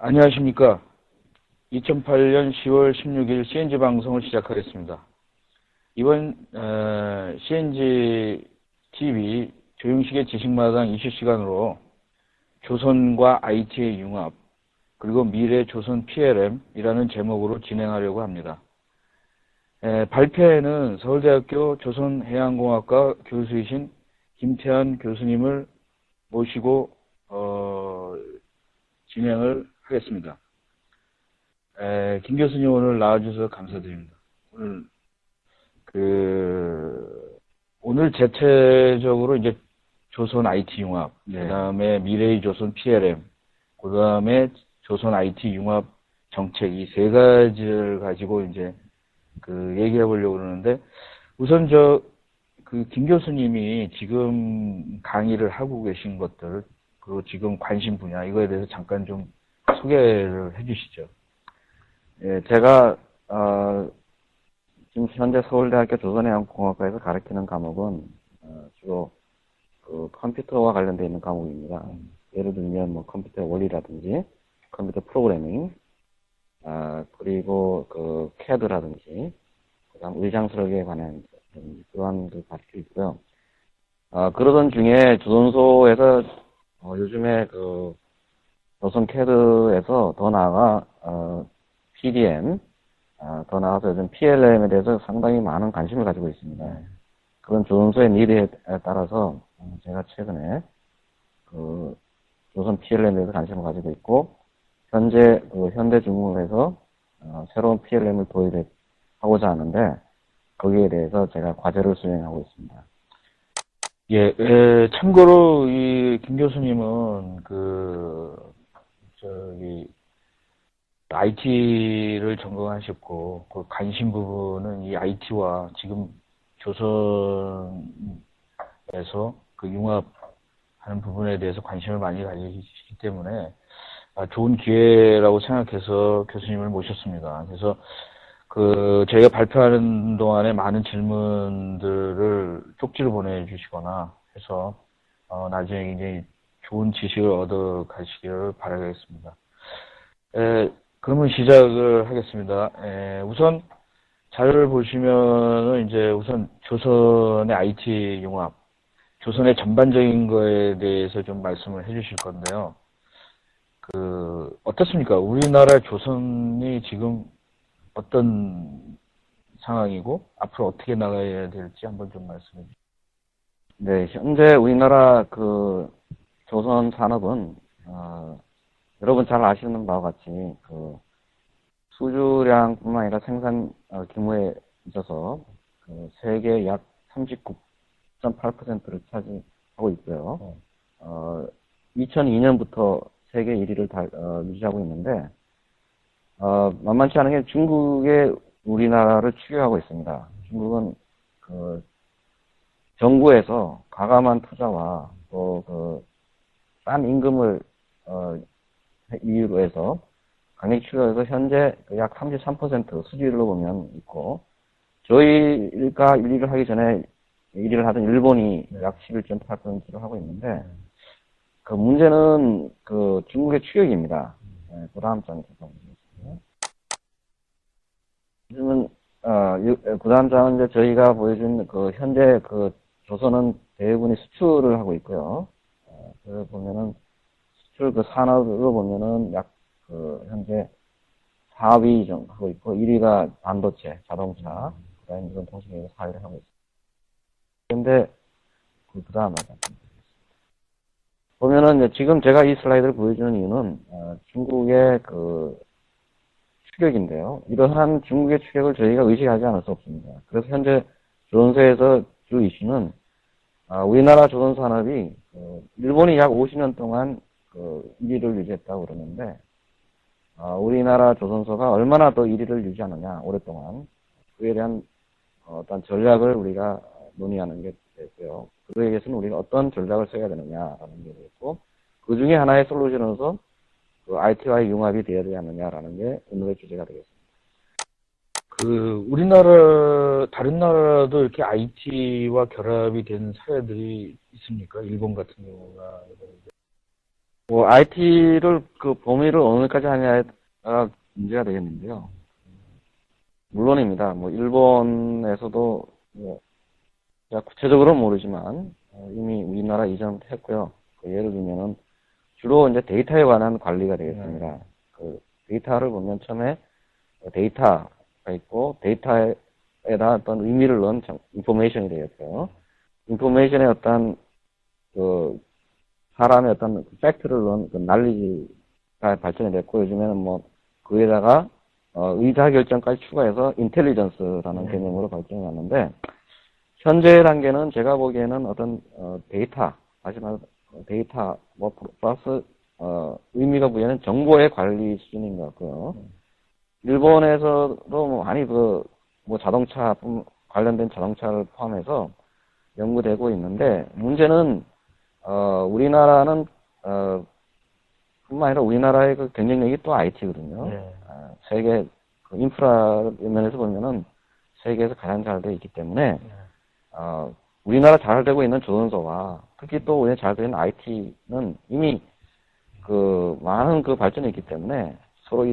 안녕하십니까. 2008년 10월 16일 CNG 방송을 시작하겠습니다. 이번 CNG TV 조용식의 지식마당 이슈 시간으로 조선과 IT의 융합, 그리고 미래 조선 PLM이라는 제목으로 진행하려고 합니다. 발표에는 서울대학교 조선해양공학과 교수이신 김태환 교수님을 모시고 진행을 하겠습니다. 김 교수님 오늘 나와주셔서 감사드립니다. 오늘 대체적으로 이제 조선 IT 융합, 그 다음에 미래의 조선 PLM, 그 다음에 조선 IT 융합 정책, 이 세 가지를 가지고 이제 얘기해 보려고 그러는데, 우선 김 교수님이 지금 강의를 하고 계신 것들, 그리고 지금 관심 분야, 이거에 대해서 잠깐 좀 소개를 해 주시죠. 예, 제가, 지금 현재 서울대학교 조선해양공학과에서 가르치는 과목은, 주로 컴퓨터와 관련되어 있는 과목입니다. 예를 들면, 컴퓨터 원리라든지, 컴퓨터 프로그래밍, 그리고 CAD라든지, 그 다음 의장 설계에 관한 그러한 걸 가르치고 있고요. 그러던 중에 조선소에서, 요즘에 조선 CAD에서 더 나아가, PDM, 더 나아가서 요즘 PLM에 대해서 상당히 많은 관심을 가지고 있습니다. 그런 조선소의 니드에 따라서 제가 최근에 조선 PLM에 대해서 관심을 가지고 있고, 현재 현대중공업에서 새로운 PLM을 도입하고자 하는데, 거기에 대해서 제가 과제를 수행하고 있습니다. 예, 참고로 이 김 교수님은 IT를 전공하셨고, 그 관심 부분은 이 IT와 지금 조선에서 융합하는 부분에 대해서 관심을 많이 가지시기 때문에 좋은 기회라고 생각해서 교수님을 모셨습니다. 그래서 저희가 발표하는 동안에 많은 질문들을 쪽지로 보내주시거나 해서 나중에 굉장히 좋은 지식을 얻어 가시기를 바라겠습니다. 그러면 시작을 하겠습니다. 우선 자료를 보시면은 이제 우선 조선의 IT 융합, 조선의 전반적인 거에 대해서 좀 말씀을 해주실 건데요. 어떻습니까? 우리나라 조선이 지금 어떤 상황이고 앞으로 어떻게 나가야 될지 한번 좀 말씀해 주시죠. 네, 현재 우리나라 조선 산업은 여러분 잘 아시는 바와 같이 수주량뿐만 아니라 생산 규모에 있어서 세계 약 39.8%를 차지하고 있고요. 2002년부터 세계 1위를 유지하고 있는데, 만만치 않은 게 중국에 우리나라를 추격하고 있습니다. 중국은 정부에서 과감한 투자와 또 싼 임금을 이유로 해서 강력 추격해서 현재 약 33% 수지율로 보면 있고, 저희가 1위를 하기 전에 1위를 하던 일본이 약 11.8%를 하고 있는데, 문제는 중국의 추격입니다. 그 다음 장에 요즘은 그 다음 장은 이제 저희가 보여준 현재 조선은 대부분이 수출을 하고 있고요. 그래서 보면은 수출 산업으로 보면은 약 현재 4위 정도 하고 있고, 1위가 반도체, 자동차, 그 다음에 무슨 통신기가 4위를 하고 있습니다. 그런데 그 다음에 보면은 지금 제가 이 슬라이드를 보여주는 이유는 중국의 추격인데요. 이러한 중국의 추격을 저희가 의식하지 않을 수 없습니다. 그래서 현재 조선소에서 주 이슈는 우리나라 조선 산업이 일본이 약 50년 동안 1위를 유지했다고 그러는데, 우리나라 조선소가 얼마나 더 1위를 유지하느냐, 오랫동안. 그에 대한 어떤 전략을 우리가 논의하는 게 되고요. 그에 위해서는 우리가 어떤 전략을 써야 되느냐라는 게 되고, 그 중에 하나의 솔루션으로서 IT와의 융합이 되어야 하느냐라는 게 오늘의 주제가 되겠습니다. 우리나라, 다른 나라도 이렇게 IT와 결합이 된 사례들이 있습니까? 일본 같은 경우가. 뭐, IT를 그 범위를 어느까지 하냐가 문제가 되겠는데요. 물론입니다. 뭐, 일본에서도, 뭐, 제가 구체적으로는 모르지만, 이미 우리나라 이전부터 했고요. 그 예를 들면은, 주로 이제 데이터에 관한 관리가 되겠습니다. 그 데이터를 보면 처음에 데이터가 있고, 데이터에다 어떤 의미를 넣은 인포메이션이 되겠고요. 인포메이션에 어떤, 그, 사람의 어떤 팩트를 넣은 그 난리지가 발전이 됐고, 요즘에는 뭐, 그에다가, 의사결정까지 추가해서 인텔리전스라는 개념으로 발전이 왔는데, 현재 단계는 제가 보기에는 어떤, 데이터, 다시 말해서 데이터, 뭐, 플러스, 의미가 부여하는 정보의 관리 수준인 것 같고요. 일본에서도 뭐, 많이 뭐, 자동차, 관련된 자동차를 포함해서 연구되고 있는데, 문제는, 우리나라는, 뿐만 아니라 우리나라의 그 경쟁력이 또 IT거든요. 네. 세계, 그 인프라 면에서 보면은 세계에서 가장 잘 되어 있기 때문에, 우리나라 잘 되고 있는 조선소와 특히 또 우리나라 잘 되어 있는 IT는 이미 그 많은 그 발전이 있기 때문에 서로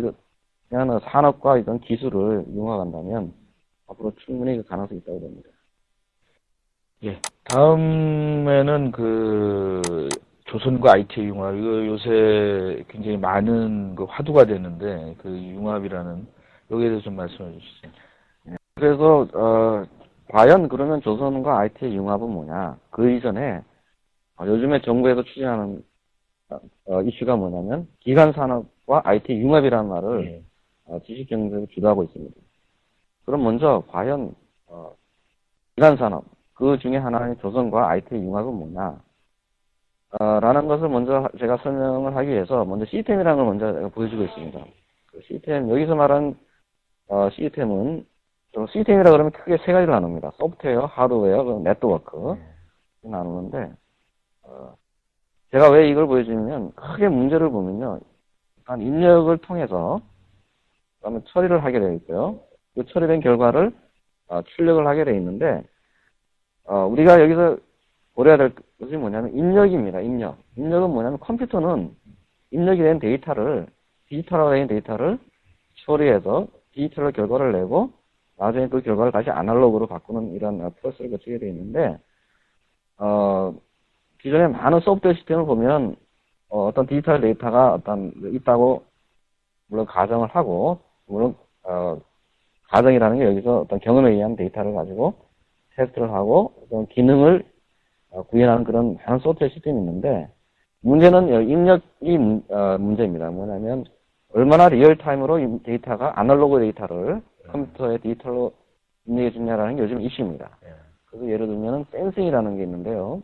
그냥 산업과 이런 기술을 융합한다면 앞으로 충분히 그 가능성이 있다고 봅니다. 예. 다음에는 그 조선과 IT 융합, 이거 요새 굉장히 많은 그 화두가 되는데 그 융합이라는 여기에 대해서 좀 말씀해 주시죠. 그래서 과연 그러면 조선과 IT의 융합은 뭐냐? 그 이전에 요즘에 정부에서 추진하는 이슈가 뭐냐면 기간 산업과 IT 융합이라는 말을 지식 경제로 주도하고 있습니다. 그럼 먼저 과연 기간 산업 그 중에 하나인 조선과 IT 융합은 뭐냐? 라는 것을 먼저 제가 설명을 하기 위해서 먼저 시스템이라는 걸 먼저 제가 보여주고 있습니다. 그 시스템 여기서 말한 시스템은 시스템이라 그러면 크게 세 가지로 나눕니다. 소프트웨어, 하드웨어, 그리고 네트워크 나누는데 제가 왜 이걸 보여주냐면 크게 문제를 보면요. 일단 입력을 통해서 그다음에 처리를 하게 되어 있고요. 그 처리된 결과를 출력을 하게 되어 있는데 우리가 여기서 고려해야 될 것이 뭐냐면 입력입니다. 입력. 입력은 뭐냐면 컴퓨터는 입력이 된 데이터를 디지털화된 데이터를 처리해서 디지털로 결과를 내고 나중에 그 결과를 다시 아날로그로 바꾸는 이런 프로세스를 거치게 되어 있는데 기존에 많은 소프트웨어 시스템을 보면 어떤 디지털 데이터가 어떤 있다고 물론 가정을 하고 물론 가정이라는 게 여기서 어떤 경험에 의한 데이터를 가지고 테스트를 하고 어떤 기능을 구현하는 그런 많은 소프트웨어 시스템이 있는데 문제는 입력이 문제입니다. 뭐냐면 얼마나 리얼타임으로 데이터가 아날로그 데이터를 컴퓨터에 디지털로 입력해 주냐라는 게 요즘 이슈입니다. 그래서 예를 들면 센싱이라는 게 있는데요.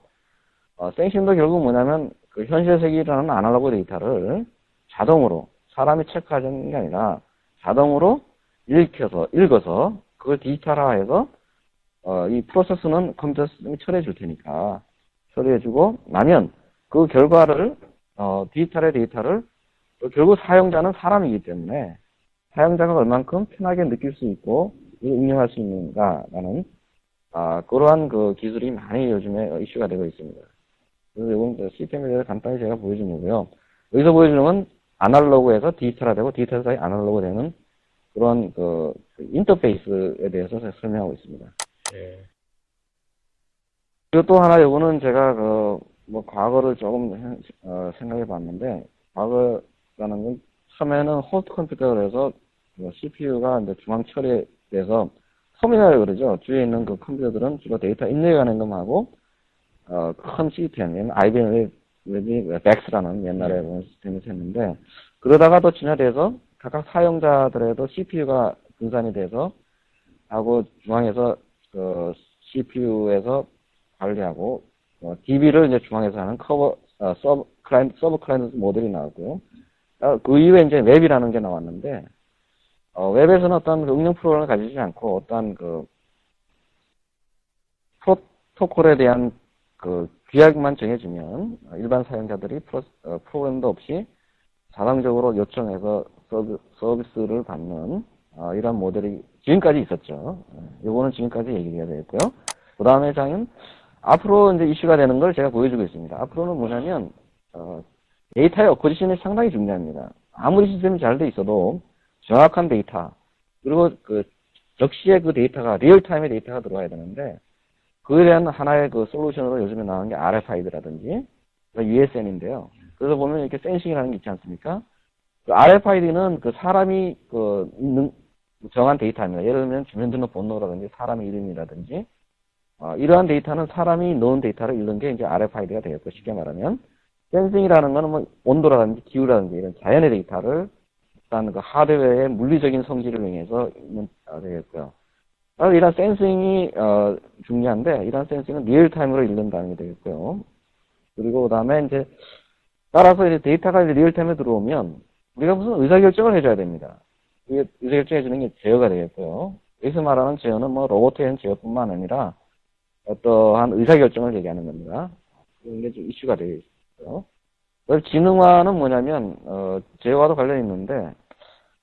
센싱도 결국 뭐냐면 그 현실 세계라는 아날로그 데이터를 자동으로 사람이 체크하는 게 아니라 자동으로 읽어서 그걸 디지털화해서 이 프로세스는 컴퓨터 시스템이 처리해 줄 테니까 처리해 주고 나면 그 결과를 디지털의 데이터를 결국 사용자는 사람이기 때문에 사용자가 얼만큼 편하게 느낄 수 있고 응용할 수 있는가라는 그러한 그 기술이 많이 요즘에 이슈가 되고 있습니다. 그래서 이건 시스템에 대해서 간단히 제가 보여준 거고요. 여기서 보여주는 건 아날로그에서 디지털화되고 디지털에서 아날로그 되는 그런 그 인터페이스에 대해서 설명하고 있습니다. 네. 그리고 또 하나 요거는 제가 뭐 과거를 조금 생각해 봤는데 과거라는 건 처음에는 호스트 컴퓨터를 해서 CPU가 이제 중앙 처리돼서 터미널을 그러죠. 주위에 있는 그 컴퓨터들은 주로 데이터 입력하는 것하고 큰 시스템, IBM 벡스라는 옛날에 시스템이 있었는데 그러다가 또 진화돼서 각각 사용자들에도 CPU가 분산이 돼서 하고 중앙에서 CPU에서 관리하고 DB를 이제 중앙에서 하는 서브 클라이언트 모델이 나왔고요. 그 이후에 이제 웹이라는 게 나왔는데 웹에서는 어떤 응용 프로그램을 가지지 않고 어떤 그 프로토콜에 대한 그 규약만 정해주면 일반 사용자들이 프로그램도 없이 자동적으로 요청해서 서비스를 받는 이런 모델이 지금까지 있었죠. 요거는 지금까지 얘기가 되었고요. 그 다음에 장은 앞으로 이제 이슈가 되는 걸 제가 보여주고 있습니다. 앞으로는 뭐냐면 데이터의 어쿠지션이 상당히 중요합니다. 아무리 시스템이 잘 돼 있어도 정확한 데이터, 그리고 그 적시에 그 데이터가, 리얼타임의 데이터가 들어와야 되는데, 그에 대한 하나의 그 솔루션으로 요즘에 나오는 게 RFID라든지, USN인데요. 그래서 보면 이렇게 센싱이라는 게 있지 않습니까? 그 RFID는 그 사람이 그 있는 정한 데이터입니다. 예를 들면 주민등록번호라든지 사람의 이름이라든지, 이러한 데이터는 사람이 넣은 데이터를 읽는 게 이제 RFID가 되겠고, 쉽게 말하면. 센싱이라는 거는 뭐 온도라든지 기후라든지 이런 자연의 데이터를 일단 그 하드웨어의 물리적인 성질을 이용해서 읽는 되겠고요. 이런 센싱이 중요한데, 이런 센싱은 리얼타임으로 읽는다는 게 되겠고요. 그리고 그 다음에 이제 따라서 이제 데이터가 이제 리얼타임에 들어오면 우리가 무슨 의사결정을 해줘야 됩니다. 이게 의사결정해주는 게 제어가 되겠고요. 여기서 말하는 제어는 뭐 로봇에 대한 제어뿐만 아니라 어떠한 의사결정을 얘기하는 겁니다. 그런 게 좀 이슈가 되어 있어요. 지능화는 뭐냐면 제어와도 관련이 있는데,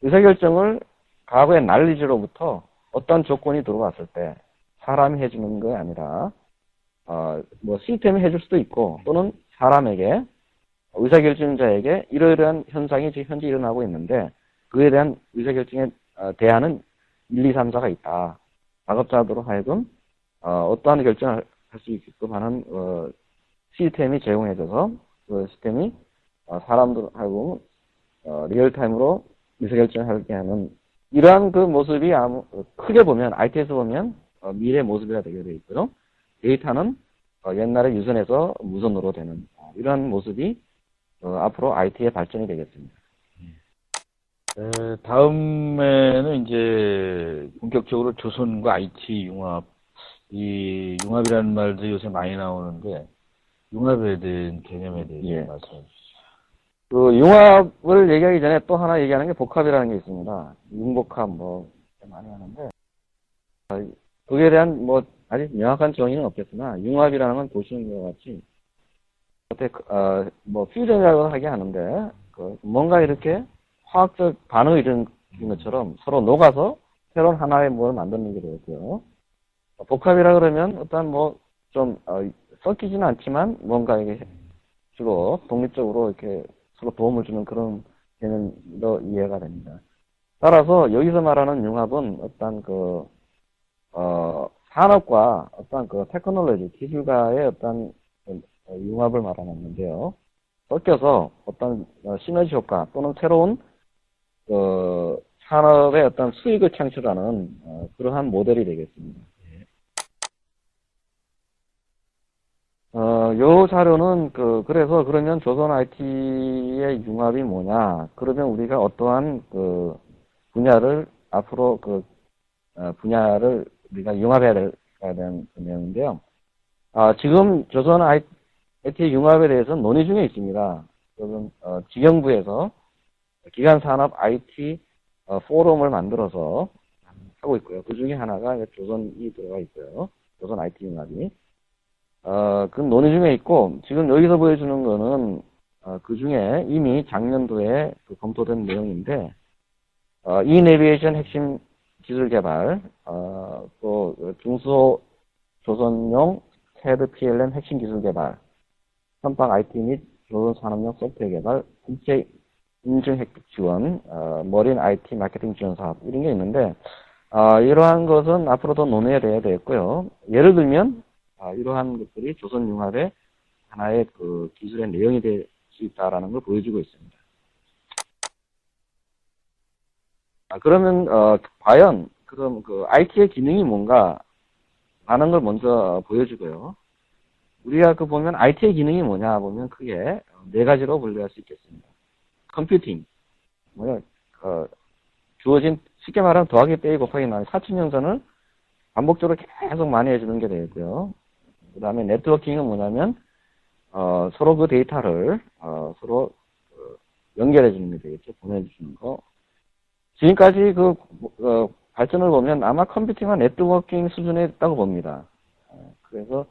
의사결정을 과거의 난리지로부터 어떤 조건이 들어왔을 때 사람이 해주는 게 아니라 뭐 시스템이 해줄 수도 있고, 또는 사람에게, 의사결정자에게 이러이러한 현상이 지금 현재 일어나고 있는데 그에 대한 의사결정에 대안은 1, 2, 3, 4가 있다. 작업자들로 하여금 어떠한 결정을 할 수 있게끔 하는 시스템이 제공해줘서 그 시스템이 사람들 하여금 리얼타임으로 의사결정을 하게 하는 이러한 그 모습이 크게 보면 IT에서 보면 미래의 모습이라 되게 되어 있고요. 데이터는 옛날에 유선에서 무선으로 되는 이러한 모습이 앞으로 IT의 발전이 되겠습니다. 다음에는 이제 본격적으로 조선과 IT 융합, 이 융합이라는 말도 요새 많이 나오는데 융합에 대한 개념에 대해서 말씀해 주시죠. 그 융합을 얘기하기 전에 또 하나 얘기하는 게 복합이라는 게 있습니다. 융복합 뭐 많이 하는데 그에 대한 뭐 아직 명확한 정의는 없겠으나 융합이라는 건 보시는 것과 같이 뭐 퓨전이라고 하게 하는데 뭔가 이렇게 화학적 반응이 일어나는 것처럼 서로 녹아서 새로운 하나의 뭘 만드는 게 되겠고요. 복합이라 그러면 일단 뭐 좀 섞이지는 않지만 뭔가 이게 주로 독립적으로 이렇게 서로 도움을 주는 그런 개념도 이해가 됩니다. 따라서 여기서 말하는 융합은 어떤 산업과 어떤 테크놀로지, 기술과의 어떤 융합을 말하는데요. 섞여서 어떤 시너지 효과 또는 새로운 산업의 어떤 수익을 창출하는 그러한 모델이 되겠습니다. 요 자료는 그래서 그러면 조선 IT의 융합이 뭐냐? 그러면 우리가 어떠한 분야를 앞으로 분야를 우리가 융합해야 되는 내용인데요. 지금 조선 IT 융합에 대해서는 논의 중에 있습니다. 지금 지경부에서 기간산업 IT 포럼을 만들어서 하고 있고요. 그 중에 하나가 조선이 들어가 있고요. 조선 IT 융합이. 그 논의 중에 있고, 지금 여기서 보여주는 거는, 그 중에 이미 작년도에 검토된 내용인데, 이내비에이션 핵심 기술 개발, 또 중소 조선용 CAD PLM 핵심 기술 개발, 선박 IT 및 조선 산업용 소프트웨어 개발, 국제 인증 획득 지원, 머린 IT 마케팅 지원 사업, 이런 게 있는데, 이러한 것은 앞으로 더 논의해야 되겠고요. 예를 들면, 이러한 것들이 조선 융합의 하나의 기술의 내용이 될 수 있다라는 걸 보여주고 있습니다. 그러면 과연 그럼 IT의 기능이 뭔가 하는 걸 먼저 보여주고요. 우리가 보면 IT의 기능이 뭐냐 보면 크게 네 가지로 분류할 수 있겠습니다. 컴퓨팅, 주어진 쉽게 말하면 더하기 빼기 곱하기 나누기 사춘 형선을 반복적으로 계속 많이 해주는 게 되겠고요. 그 다음에 네트워킹은 뭐냐면 서로 그 데이터를 서로 연결해 주는 게 되겠죠. 보내주는 거. 지금까지 발전을 보면 아마 컴퓨팅과 네트워킹 수준에 있다고 봅니다. 그래서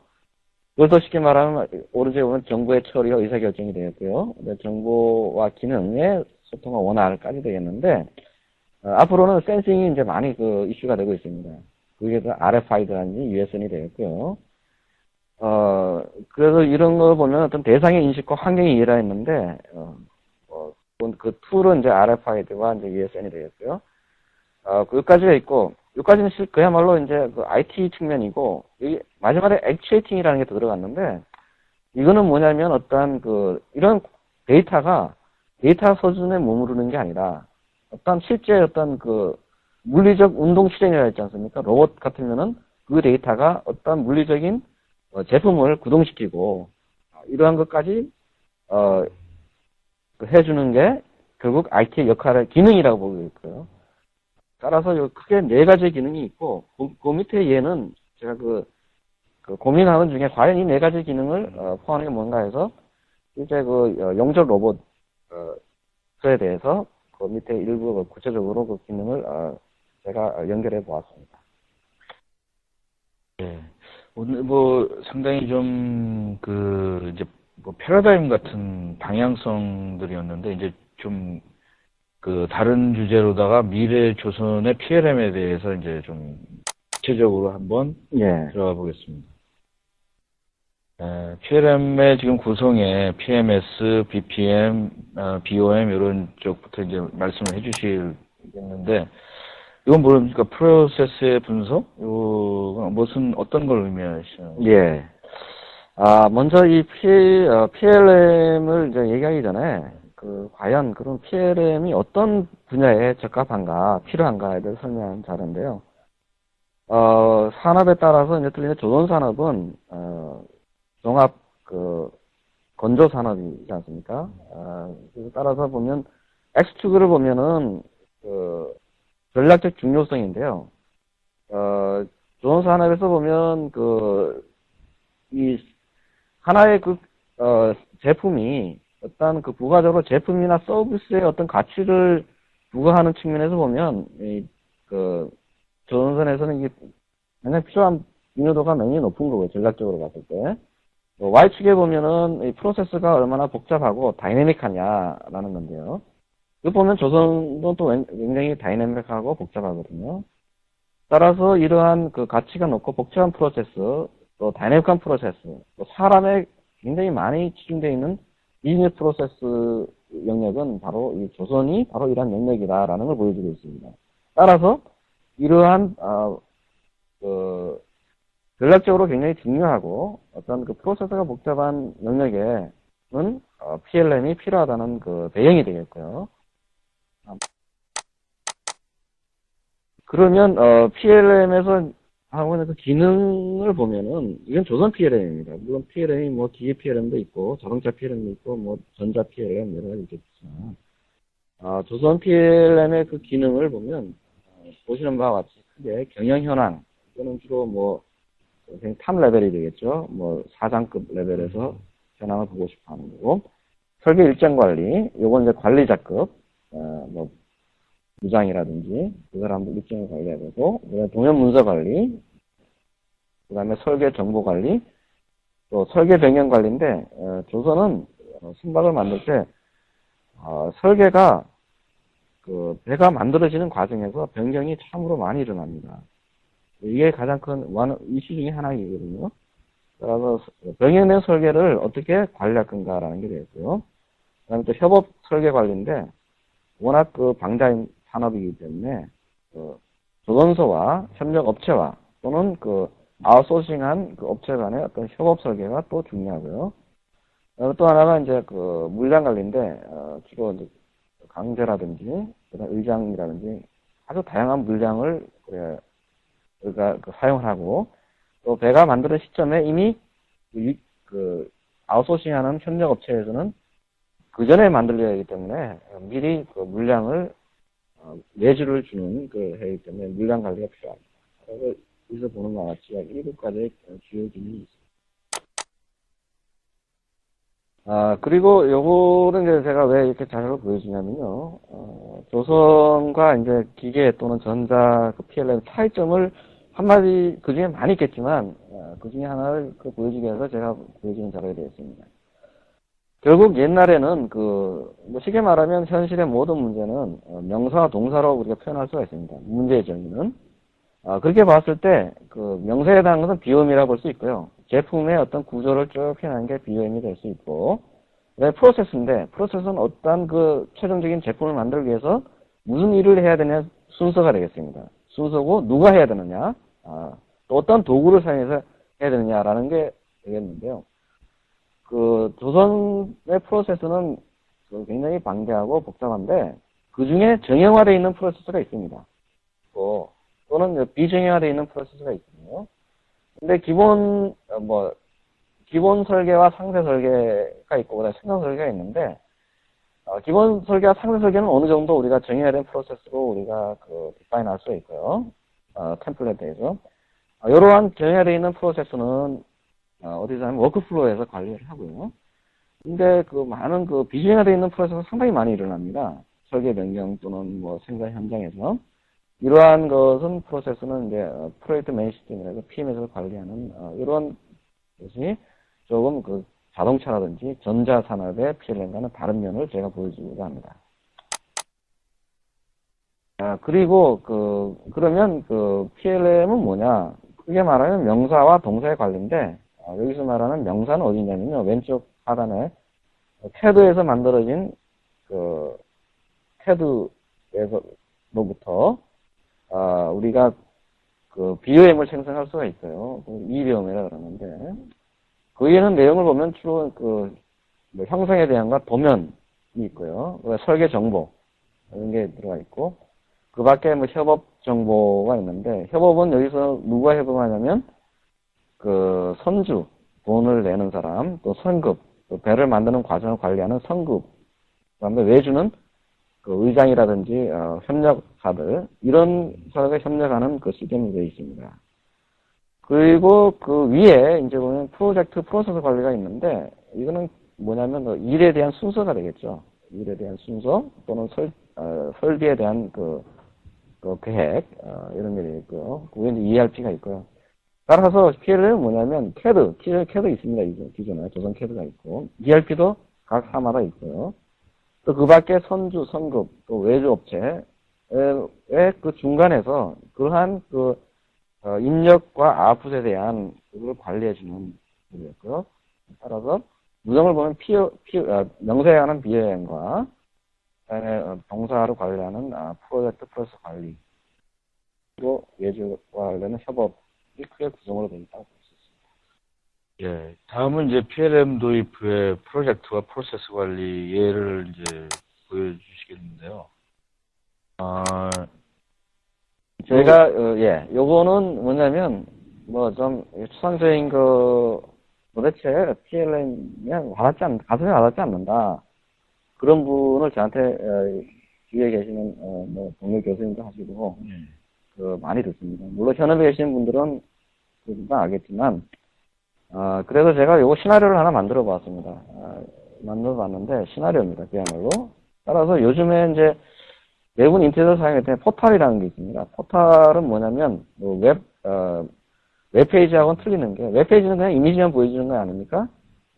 그걸 더 쉽게 말하면 오른쪽에 보면 정보의 처리와 의사결정이 되겠고요. 정보와 기능의 소통과 원활까지 되겠는데 앞으로는 센싱이 이제 많이 이슈가 되고 있습니다. 그게 RFID라든지 USN이 되겠고요. 그래서 이런 거 보면 어떤 대상의 인식과 환경의 이해라 했는데, 그 툴은 이제 RFID와 이제 ESN이 되겠고요. 여기까지가 있고, 여기까지는 그야말로 이제 그 IT 측면이고, 이 마지막에 액추에이팅이라는 게 더 들어갔는데, 이거는 뭐냐면 이런 데이터가 데이터 서준에 머무르는 게 아니라, 실제 물리적 운동 실행이라 했지 않습니까? 로봇 같으면은 그 데이터가 어떤 물리적인 제품을 구동시키고, 이러한 것까지, 해주는 게 결국 IT의 기능이라고 보고 있고요. 따라서 크게 네 가지 기능이 있고, 그 밑에 얘는 제가 고민하는 중에 과연 이 네 가지 기능을 포함하는 게 뭔가 해서 실제 용접 로봇에 대해서 그 밑에 일부 구체적으로 그 기능을 제가 연결해 보았습니다. 네. 오늘 상당히 좀 이제 패러다임 같은 방향성들이었는데 이제 좀 다른 주제로다가 미래 조선의 PLM에 대해서 이제 좀 구체적으로 한번 들어가 보겠습니다. PLM의 지금 구성에 PMS, BPM, BOM 이런 쪽부터 이제 말씀을 해주시겠는데 이건 뭡니까? 프로세스의 분석? 이거 어떤 걸 의미하시나요? 예. 먼저 이 PLM을 이제 얘기하기 전에 과연 그런 PLM이 어떤 분야에 적합한가, 필요한가에 대해서 설명하는 자료인데요. 산업에 따라서 이제 틀리는 조선산업은 종합 건조 산업이지 않습니까? 그래서 따라서 보면 X축을 보면은 전략적 중요성인데요. 조선산업에서 보면 이 하나의 제품이 어떤 부가적으로 제품이나 서비스의 어떤 가치를 부과하는 측면에서 보면 조선선에서는 이게 굉장히 필요한 중요도가 굉장히 높은 거고요. 전략적으로 봤을 때. Y축에 보면은 이 프로세스가 얼마나 복잡하고 다이내믹하냐라는 건데요. 이거 보면 조선도 또 굉장히 다이내믹하고 복잡하거든요. 따라서 이러한 가치가 높고 복잡한 프로세스, 또 다이내믹한 프로세스, 또 사람에 굉장히 많이 치중되어 있는 비즈니스 프로세스 영역은 바로 이 조선이 바로 이러한 영역이다라는 걸 보여주고 있습니다. 따라서 이러한 전략적으로 굉장히 중요하고 어떤 프로세스가 복잡한 영역에는 PLM이 필요하다는 배경이 되겠고요. 그러면 PLM에서 하고 있는 기능을 보면은 이건 조선 PLM입니다. 물론 PLM이 기계 PLM도 있고 자동차 PLM도 있고 전자 PLM 여러 가지 있겠지만 조선 PLM의 기능을 보면 보시는 바와 같이 크게 경영 현황 또는 주로 탑 레벨이 되겠죠. 4장급 레벨에서 현황을 보고 싶어 하는 거고 설계 일정 관리 요건 이제 관리자급 무장이라든지 그 사람들 일정을 관리해야 되고 동현 문서 관리 그 다음에 설계 정보 관리 또 설계 변경 관리인데 조선은 선박을 만들 때 설계가 배가 만들어지는 과정에서 변경이 참으로 많이 일어납니다. 이게 가장 큰 이슈 중에 하나이거든요. 그래서 병행된 설계를 어떻게 관리할 건가라는 게 되겠고요. 그다음에 또 협업 설계 관리인데 워낙 방자인 산업이기 때문에 조선소와 협력 업체와 또는 아웃소싱한 업체 간의 어떤 협업 설계가 또 중요하고요. 또 하나가 이제 물량 관리인데 주로 이제 강제라든지 그다음 의장이라든지 아주 다양한 물량을 우리가 사용을 하고 또 배가 만드는 시점에 이미 아웃소싱하는 협력 업체에서는 그 전에 만들어야 하기 때문에 미리 물량을 내주를 주는 해이기 때문에 물량 관리가 필요합니다. 그래서 여기서 보는 바와 같이 약 7가지의 주요 기능이 있습니다. 그리고 요거는 이제 제가 왜 이렇게 자료를 보여주냐면요. 조선과 이제 기계 또는 전자 PLM 차이점을 한마디 그 중에 많이 있겠지만 그 중에 하나를 보여주기 위해서 제가 보여주는 자료가 되었습니다. 결국 옛날에는 쉽게 말하면 현실의 모든 문제는 명사와 동사로 우리가 표현할 수가 있습니다. 문제의 정의는. 그렇게 봤을 때 명사에 해당하는 것은 비움이라고 볼 수 있고요. 제품의 어떤 구조를 쭉 해내는 게 BOM이 될 수 있고, 그다음에 프로세스인데, 프로세스는 어떤 그 최종적인 제품을 만들기 위해서 무슨 일을 해야 되냐 순서가 되겠습니다. 순서고, 누가 해야 되느냐, 또 어떤 도구를 사용해서 해야 되느냐라는 게 되겠는데요. 그 조선의 프로세스는 굉장히 방대하고 복잡한데, 그 중에 정형화되어 있는 프로세스가 있습니다. 또는 비정형화되어 있는 프로세스가 있거든요. 근데 기본 설계와 상세 설계가 있고, 그다음에 생산 설계가 있는데, 기본 설계와 상세 설계는 어느 정도 우리가 정해야 프로세스로 우리가 디파인 할 수 있고요. 템플릿에서. 이러한 정해되어 있는 프로세스는, 어디서 하면 워크플로우에서 관리를 하고요. 근데 많은 비정해되어 있는 프로세스가 상당히 많이 일어납니다. 설계 변경 또는 생산 현장에서. 이러한 것은 프로세스는 이제 프로젝트 매니지 시스템이라서 PM에서 관리하는 이런 것이 조금 자동차라든지 전자산업의 PLM과는 다른 면을 제가 보여주고자 합니다. 그리고 그러면 PLM은 뭐냐? 크게 말하면 명사와 동사의 관리인데, 여기서 말하는 명사는 어디냐면요. 왼쪽 하단에 CAD에서 만들어진 CAD에서로부터 우리가 BOM을 생성할 수가 있어요. EBOM이라 그러는데, 거기에는 내용을 보면 주로 형상에 대한과 도면이 있고요. 설계 정보 이런 게 들어가 있고, 그 밖에 협업 정보가 있는데, 협업은 여기서 누가 협업하냐면 선주, 돈을 내는 사람, 또 선급, 배를 만드는 과정을 관리하는 선급, 그다음에 외주는 의장이라든지 협력사들, 이런 사람과 협력하는 시스템이 되어 있습니다. 그리고 위에 이제 보면 프로젝트 프로세스 관리가 있는데, 이거는 뭐냐면 일에 대한 순서가 되겠죠. 일에 대한 순서 또는 설비에 대한 계획 이런 게 있고요. 그게 이제 ERP가 있고요. 따라서 PLM은 뭐냐면 CAD 있습니다. 기존에 조선 CAD가 있고, ERP도 각 사마다 있고요. 또 그 밖에 선주, 선급, 또 외주업체의 중간에서 그러한 인력과 아웃풋에 대한 그걸 관리해주는 일이었고요. 따라서 문장을 보면 명사에 관한 BOM과 그다음에 동사를 관리하는 프로젝트 프로세스 관리, 그리고 외주와 관련된 협업이 크게 구성으로 되어 있다고 볼 수 있습니다. 예, 다음은 이제 PLM 도입 후의 프로젝트와 프로세스 관리 예를 이제 보여주시겠는데요. 제가 요거는 뭐냐면 좀 추상적인 도대체 PLM이 가슴에 와닿지 않는다. 그런 분을 저한테 주위에 계시는 동료 교수님도 하시고 많이 듣습니다. 물론 현업에 계시는 분들은 금방 알겠지만, 그래서 제가 요거 시나리오를 하나 만들어 봤습니다. 만들어 봤는데 시나리오입니다. 그야말로. 따라서 요즘에 이제 대부분 인터넷을 사용할 때 포탈이라는 게 있습니다. 포탈은 뭐냐면 웹페이지하고는 틀리는 게, 웹페이지는 그냥 이미지만 보여주는 거 아닙니까?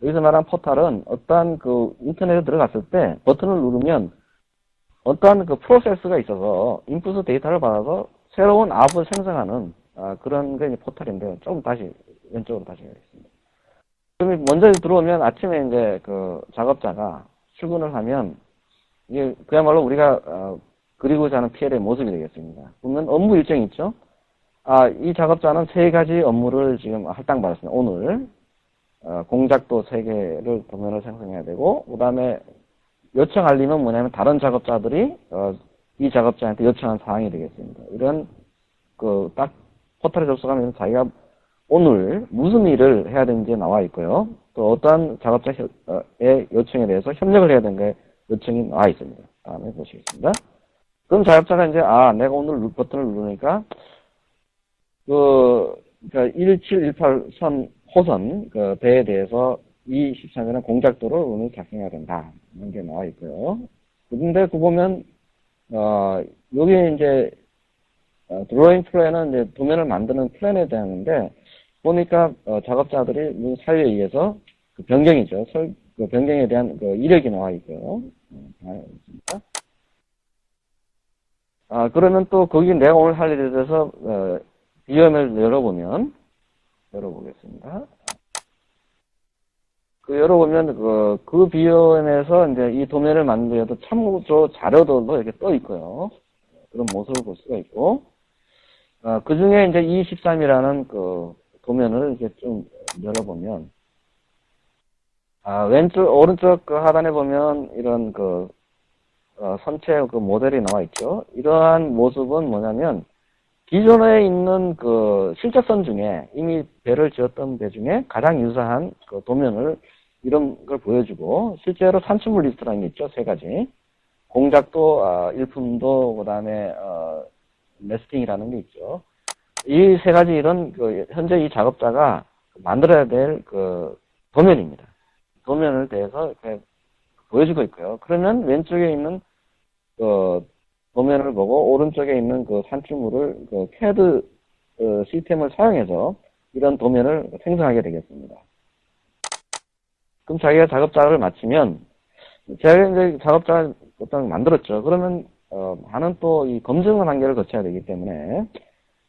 여기서 말한 포탈은 어떠한 인터넷에 들어갔을 때 버튼을 누르면 어떠한 프로세스가 있어서 인풋 데이터를 받아서 새로운 아웃을 생성하는 그런 게 포탈인데요. 조금 다시 왼쪽으로 다시 가겠습니다. 그럼 먼저 들어오면 아침에 이제 작업자가 출근을 하면 이게 그야말로 우리가 그리고자 하는 PL의 모습이 되겠습니다. 보면 업무 일정이 있죠. 이 작업자는 3가지 업무를 지금 할당받았습니다. 오늘 공작도 3개를 도면을 생성해야 되고, 그 다음에 요청 알림은 뭐냐면 다른 작업자들이 이 작업자한테 요청한 사항이 되겠습니다. 이런 딱 포털에 접속하면 자기가 오늘 무슨 일을 해야 되는지 나와 있고요. 또 어떠한 작업자의 요청에 대해서 협력을 해야 되는 게 요청이 나와 있습니다. 다음에 보시겠습니다. 그럼 작업자가 이제 내가 오늘 버튼을 누르니까 1718선 호선 배에 대해서 이 13년은 공작도를 오늘 작성해야 된다. 이런 게 나와 있고요. 근데 보면 여기 이제 드로잉 플랜은 이제 도면을 만드는 플랜에 대한인데, 보니까 작업자들이 사유에 의해서 변경이죠. 변경에 대한 이력이 나와 있고요. 그러면 또 거기 내가 오늘 할 일에 대해서 BOM을 열어보겠습니다. 열어보면 그 비용에서 이제 이 도면을 만들기 위해서 참조 자료들도 이렇게 떠 있고요. 그런 모습을 볼 수가 있고, 그 중에 이제 E13이라는 그 도면을 이렇게 좀 열어보면, 오른쪽 그 하단에 보면 이런 선체 그 모델이 나와 있죠. 이러한 모습은 뭐냐면, 기존에 있는 그 실적선 중에 이미 배를 지었던 배 중에 가장 유사한 그 도면을 이런 걸 보여주고, 실제로 산출물 리스트라는 게 있죠. 세 가지. 공작도, 일품도, 그 다음에, 레스팅이라는 게 있죠. 이 세 가지 이런, 현재 이 작업자가 만들어야 될 도면입니다. 도면을 대해서 이렇게 보여주고 있고요. 그러면 왼쪽에 있는, 도면을 보고, 오른쪽에 있는 산출물을, CAD, 시스템을 사용해서 이런 도면을 생성하게 되겠습니다. 그럼 자기가 작업자를 마치면, 제가 이제 작업자를 어떤 만들었죠. 그러면, 많은 또 이 검증 단계를 거쳐야 되기 때문에,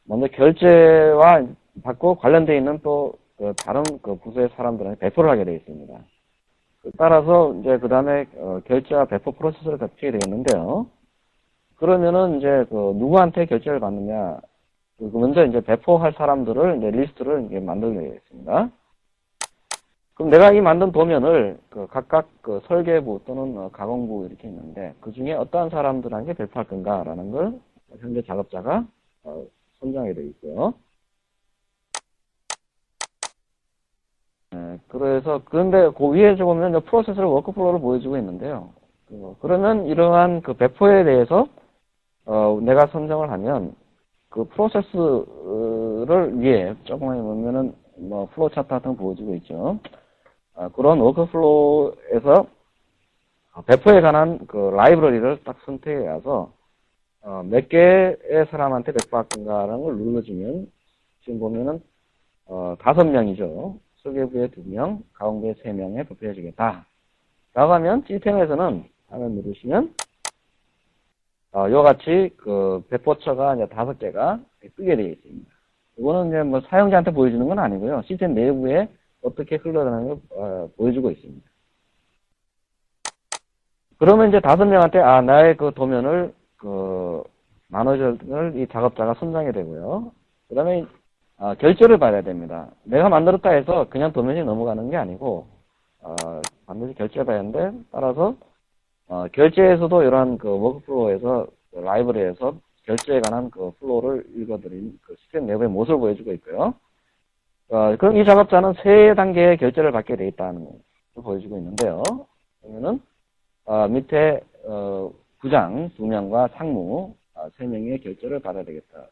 먼저 결제와 받고 관련되어 있는 또, 다른 부서의 사람들한테 배포를 하게 되어 있습니다. 따라서 이제 그 다음에, 결제와 배포 프로세스를 거치게 되겠는데요. 그러면은 이제 누구한테 결제를 받느냐. 먼저 이제 배포할 사람들을 이제 리스트를 이제 만들게 되겠습니다. 그럼 내가 이 만든 도면을 각각 설계부 또는 가공부 이렇게 있는데 그 중에 어떠한 사람들한테 배포할 건가라는 걸 현재 작업자가 선정하게 되어 있고요. 그런데 그 위에 보면 프로세스를 워크플로우를 보여주고 있는데요. 그러면 이러한 배포에 대해서 내가 선정을 하면 그 프로세스를 위에 조금만 보면은 플로우 차트 같은 거 보여주고 있죠. 그런 워크플로우에서 배포에 관한 라이브러리를 딱 선택해 가서 몇 개의 사람한테 배포할 건가라는 걸 눌러주면 지금 보면은 5명이죠. 설계부에 2명, 가공부에 3명에 배포해 주겠다. 라고 하면 시스템에서는 화면 누르시면 이와 같이 배포처가 이제 5개가 뜨게 되어 있습니다. 이거는 이제 사용자한테 보여주는 건 아니고요. 시스템 내부에 어떻게 흘러가는 걸 보여주고 있습니다. 그러면 이제 5명한테 나의 도면을 마너저를 이 작업자가 선정하게 되고요. 그 다음에 결제를 받아야 됩니다. 내가 만들었다 해서 그냥 도면이 넘어가는 게 아니고 반드시 결제를 받아야 하는데 따라서 결제에서도 이러한 워크플로우에서 라이브러리에서 결제에 관한 플로우를 읽어드린 시스템 내부의 모습을 보여주고 있고요. 그럼 이 작업자는 3단계의 결제를 받게 되어 있다는 걸 보여주고 있는데요. 그러면은 밑에 부장 2명과 상무 3명의 결제를 받아야 되겠다.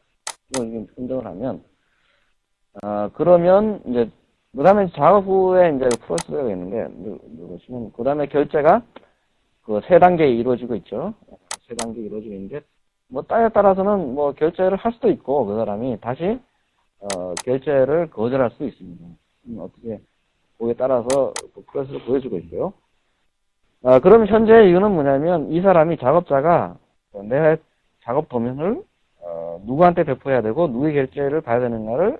이걸 선정을 하면 그러면 이제 그 다음에 작업 후에 이제 프로세스가 있는데 누르시면 그 다음에 결제가 3단계에 이루어지고 있죠. 3단계 이루어지고 있는데 때에 따라서는 결제를 할 수도 있고 그 사람이 다시 결제를 거절할 수 있습니다. 어떻게 거기에 따라서 프로세스를 보여주고 있고요. 그럼 현재 이거는 뭐냐면 이 사람이 작업자가 내 작업 도면을 누구한테 배포해야 되고 누구의 결제를 봐야 되는가를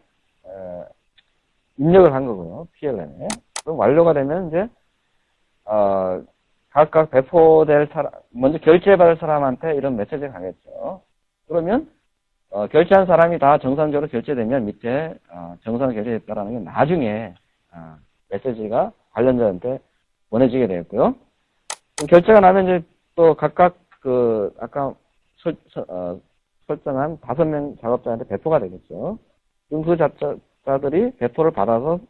입력을 한 거고요. PLM에. 그럼 완료가 되면 이제 각각 배포될 사람, 먼저 결제받을 사람한테 이런 메시지가 가겠죠. 그러면 결제한 사람이 다 정상적으로 결제되면 밑에 정상 결제됐다라는 게 나중에 메시지가 관련자한테 보내지게 되겠고요. 결제가 나면 이제 또 각각 아까 설정한 5명 작업자한테 배포가 되겠죠. 그럼 그 작업자들이 배포를 받아서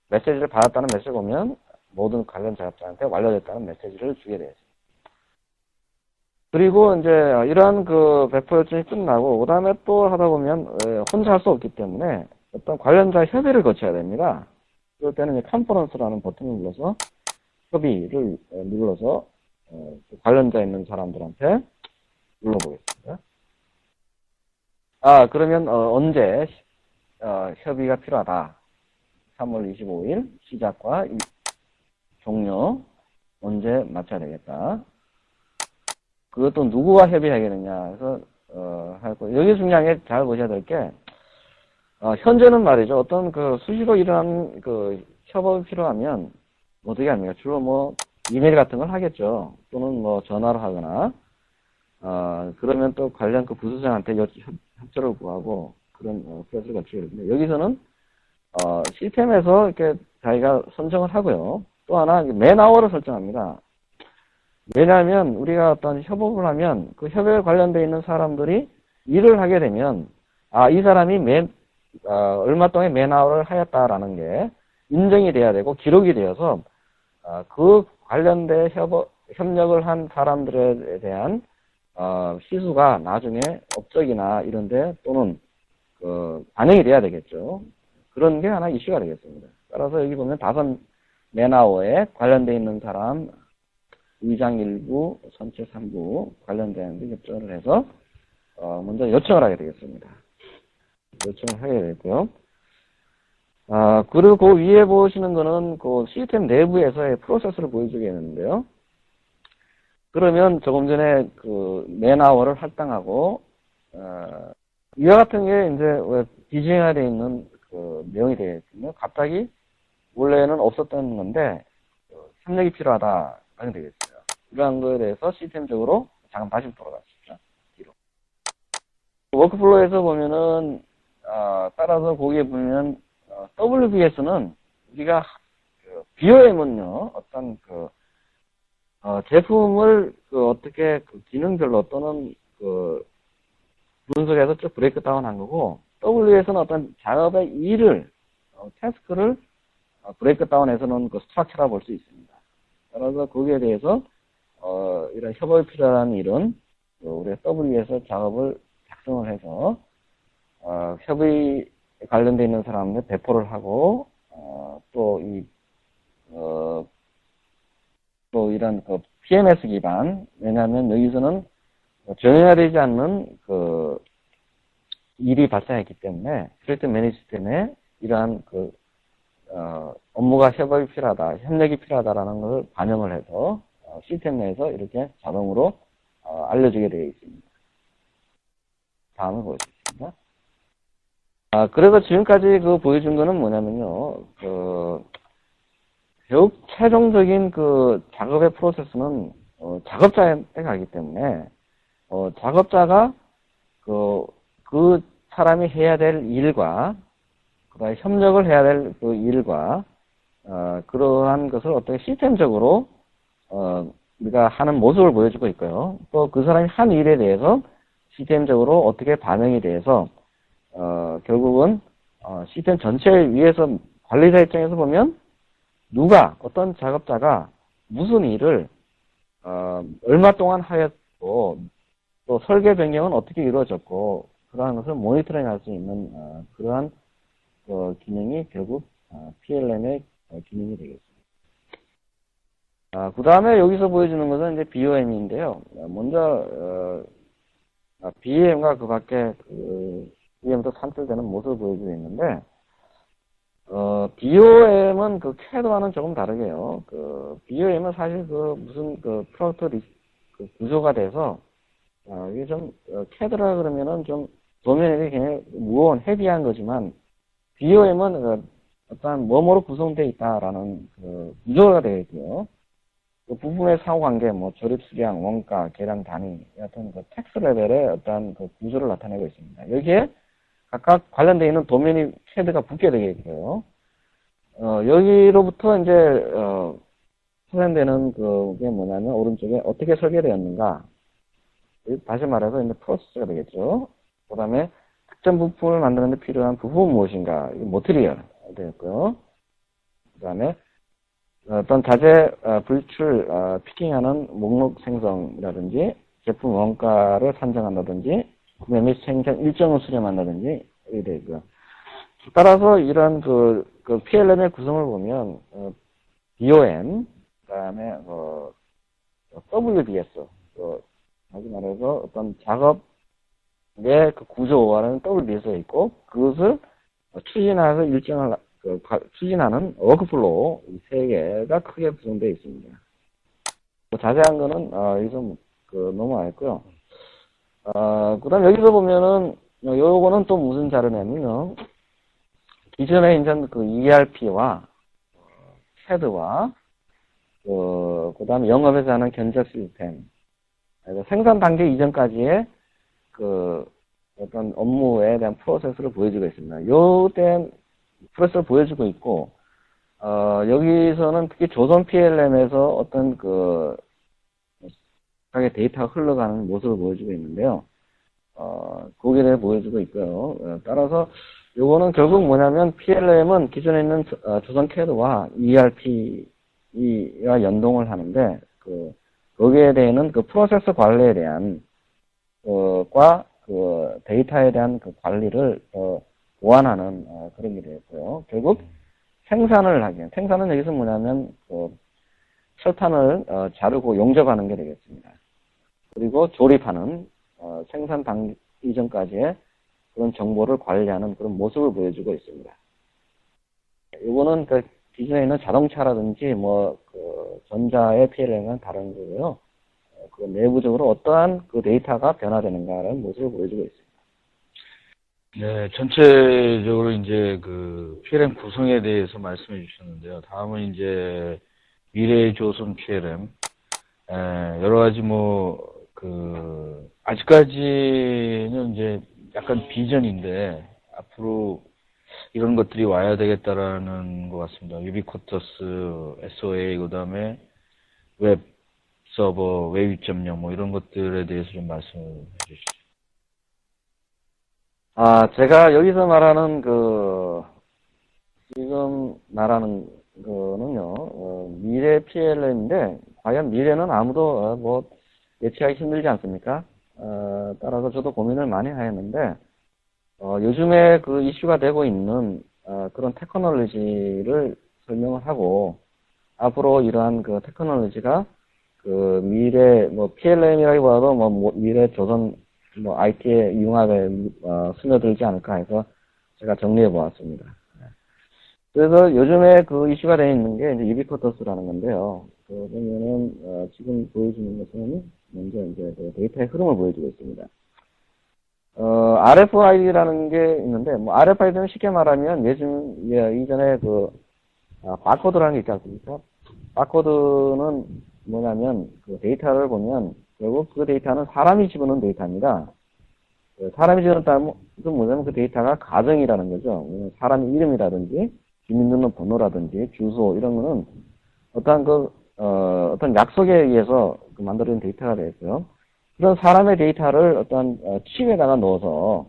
메시지를 받았다는 메시지가 오면 모든 관련 작업자한테 완료됐다는 메시지를 주게 되겠습니다. 그리고 이제 이러한 배포 일정이 끝나고 그 다음에 또 하다 보면 혼자 할 수 없기 때문에 어떤 관련자 협의를 거쳐야 됩니다. 그럴 때는 컨퍼런스라는 버튼을 눌러서 협의를 눌러서 관련자 있는 사람들한테 눌러보겠습니다. 그러면 언제 협의가 필요하다. 3월 25일 시작과 종료 언제 맞춰야 되겠다. 그것도 누구와 협의하겠느냐 해서 하고 여기 중요한 게 잘 보셔야 될 게 현재는 말이죠. 어떤 수시로 일어나는 협업이 필요하면 어떻게 합니까? 주로 뭐, 이메일 같은 걸 하겠죠. 또는 뭐, 전화로 하거나, 그러면 또 관련 그 부서장한테 협조를 구하고, 그런, 프로세스를 거치게 되는데, 여기서는, 시스템에서 이렇게 자기가 선정을 하고요. 또 하나, 맨아워를 설정합니다. 왜냐하면, 우리가 어떤 협업을 하면, 그 협업에 관련되어 있는 사람들이 일을 하게 되면, 이 사람이 얼마 동안 맨아워를 하였다라는 게 인정이 돼야 되고, 기록이 되어서, 그 관련된 협력을 한 사람들에 대한, 시수가 나중에 업적이나 이런데 또는, 반영이 돼야 되겠죠. 그런 게 하나 이슈가 되겠습니다. 따라서 여기 보면 5맨아워에 관련되어 있는 사람, 의장 1부, 선체 3부 관련된 협조를 해서, 먼저 요청을 하게 되겠습니다. 요청을 하게 되고요. 그리고 그 위에 보시는 거는 그 시스템 내부에서의 프로세스를 보여주겠는데요. 그러면 조금 전에 그 맨아워를 할당하고, 이와 같은 게 이제 왜 디자인화되어 있는 그 내용이 되겠군요. 갑자기 원래는 없었던 건데, 협력이 필요하다라는 되겠어요. 이러한 거에 대해서 시스템적으로 잠깐 다시 돌아갔습니다. 뒤로. 워크플로우에서 보면은, 따라서 거기에 보면, WBS는 우리가 BOM은요, 어떤 제품을 어떻게 기능별로 또는 분석해서 쭉 브레이크 다운 한 거고, WS는 어떤 작업의 일을, 태스크를 브레이크 다운해서 놓은 스트럭처라고 볼 수 있습니다. 따라서 거기에 대해서, 이런 협업이 필요한 일은, 우리가 WS 작업을 작성을 해서, 협의 관련되어 있는 사람들 배포를 하고, 또 이런 PMS 기반, 왜냐하면 여기서는 정형화되지 않는 일이 발생했기 때문에, 프로젝트 매니지 시스템에 이러한 업무가 협업이 필요하다, 협력이 필요하다라는 것을 반영을 해서, 시스템 내에서 이렇게 자동으로, 알려주게 되어 있습니다. 다음을 보여주겠습니다. 그래서 지금까지 보여준 거는 뭐냐면요, 결국 최종적인 작업의 프로세스는, 작업자한테 가기 때문에, 작업자가 그 사람이 해야 될 일과, 그 다음에 협력을 해야 될 그 일과, 그러한 것을 어떻게 시스템적으로, 우리가 하는 모습을 보여주고 있고요. 또 그 사람이 한 일에 대해서 시스템적으로 어떻게 반영이 돼서, 결국은, 시스템 전체 위에서 관리자 입장에서 보면, 어떤 작업자가 무슨 일을, 얼마 동안 하였고, 또 설계 변경은 어떻게 이루어졌고, 그러한 것을 모니터링 할 수 있는, 그러한, 기능이 결국, PLM의 기능이 되겠습니다. 그 다음에 여기서 보여주는 것은 이제 BOM인데요. 먼저, BM과 그 밖에, BM도 산출되는 모습을 보여주고 있는데, BOM은 CAD와는 조금 다르게요. BOM은 사실 무슨 프로젝트 구조가 돼서, 이게 좀, CAD라 그러면은 좀, 도면이 굉장히 무거운, 헤비한 거지만, BOM은 어떤 뭐뭐로 구성되어 있다라는 구조가 되어 있고요. 그 부품의 상호관계, 조립 수량, 원가, 계량 단위, 같은 텍스 레벨의 어떤 구조를 나타내고 있습니다. 여기에 각각 관련되어 있는 도면이 CAD가 붙게 되겠고요. 여기로부터 이제, 소생되는 그게 뭐냐면, 오른쪽에 어떻게 설계되었는가. 다시 말해서 이제 프로세스가 되겠죠. 그 다음에 특정 부품을 만드는 데 필요한 부품은 무엇인가. 모터리얼 되었고요. 그 다음에 어떤 자재 불출, 피킹하는 목록 생성이라든지, 제품 원가를 산정한다든지, 구매 및 생산 일정을 수렴한다든지, 이렇게 되고요. 따라서 이런 PLM의 구성을 보면, BOM, 그 다음에, WBS, 다시 말해서 어떤 작업의 구조와는 WBS가 있고, 그것을 추진해서 추진하는 워크플로우, 이 세 개가 크게 구성되어 있습니다. 자세한 거는, 여기서 넘어가겠고요. 그 다음 여기서 보면은, 요거는 또 무슨 자료냐면요. 기존에 이제 ERP와 CAD와 그 다음에 영업에서 하는 견적 시스템, 그래서 생산 단계 이전까지의 그 어떤 업무에 대한 프로세스를 보여주고 있습니다. 요때 프로세스를 보여주고 있고, 여기서는 특히 조선 PLM에서 어떤 그 각의 데이터가 흘러가는 모습을 보여주고 있는데요. 거기에 대해 보여주고 있고요. 따라서 요거는 결국 뭐냐면 PLM은 기존에 있는 조선 CAD와 ERP와 연동을 하는데 거기에 대해는 그 프로세스 관리에 대한 과 그 데이터에 대한 그 관리를 보완하는 그런 게 되었고요. 결국 생산은 여기서 뭐냐면 철판을 자르고 용접하는 게 되겠습니다. 그리고 조립하는 생산 단계 이전까지의 그런 정보를 관리하는 그런 모습을 보여주고 있습니다. 이거는 그 기존에 있는 자동차라든지 전자의 PLM과는 다른 거고요. 그 내부적으로 어떠한 그 데이터가 변화되는가라는 모습을 보여주고 있습니다. 네, 전체적으로 이제 그 PLM 구성에 대해서 말씀해 주셨는데요. 다음은 이제 미래의 조선 PLM. 여러 가지 아직까지는 이제 약간 비전인데, 앞으로 이런 것들이 와야 되겠다라는 것 같습니다. 유비쿼터스, SOA, 그 다음에 웹 서버, 웹 2.0 이런 것들에 대해서 좀 말씀을 해주시죠. 제가 여기서 말하는 지금 말하는 거는요, 미래 PLM인데, 과연 미래는 아무도 예측하기 힘들지 않습니까? 따라서 저도 고민을 많이 하였는데, 요즘에 그 이슈가 되고 있는, 그런 테크놀로지를 설명을 하고, 앞으로 이러한 그 테크놀로지가 그 미래, PLM이라기보다도 미래 조선, IT의 융합에, 스며들지 않을까 해서 제가 정리해 보았습니다. 그래서 요즘에 그 이슈가 되어 있는 게 이제 유비쿼터스라는 건데요. 보면은, 지금 보여주는 것은 먼저 이제 그 데이터의 흐름을 보여주고 있습니다. RFID라는 게 있는데, RFID는 쉽게 말하면 이전에 바코드라는 게 있지 않습니까? 바코드는 뭐냐면, 그 데이터를 보면, 결국 그 데이터는 사람이 집어넣은 데이터입니다. 사람이 집어넣었다면, 뭐냐면 그 데이터가 가정이라는 거죠. 사람의 이름이라든지, 주민등록번호라든지, 주소, 이런 거는 어떤 약속에 의해서 만들어진 데이터가 되었고요. 그런 사람의 데이터를 어떤 칩에다가 넣어서,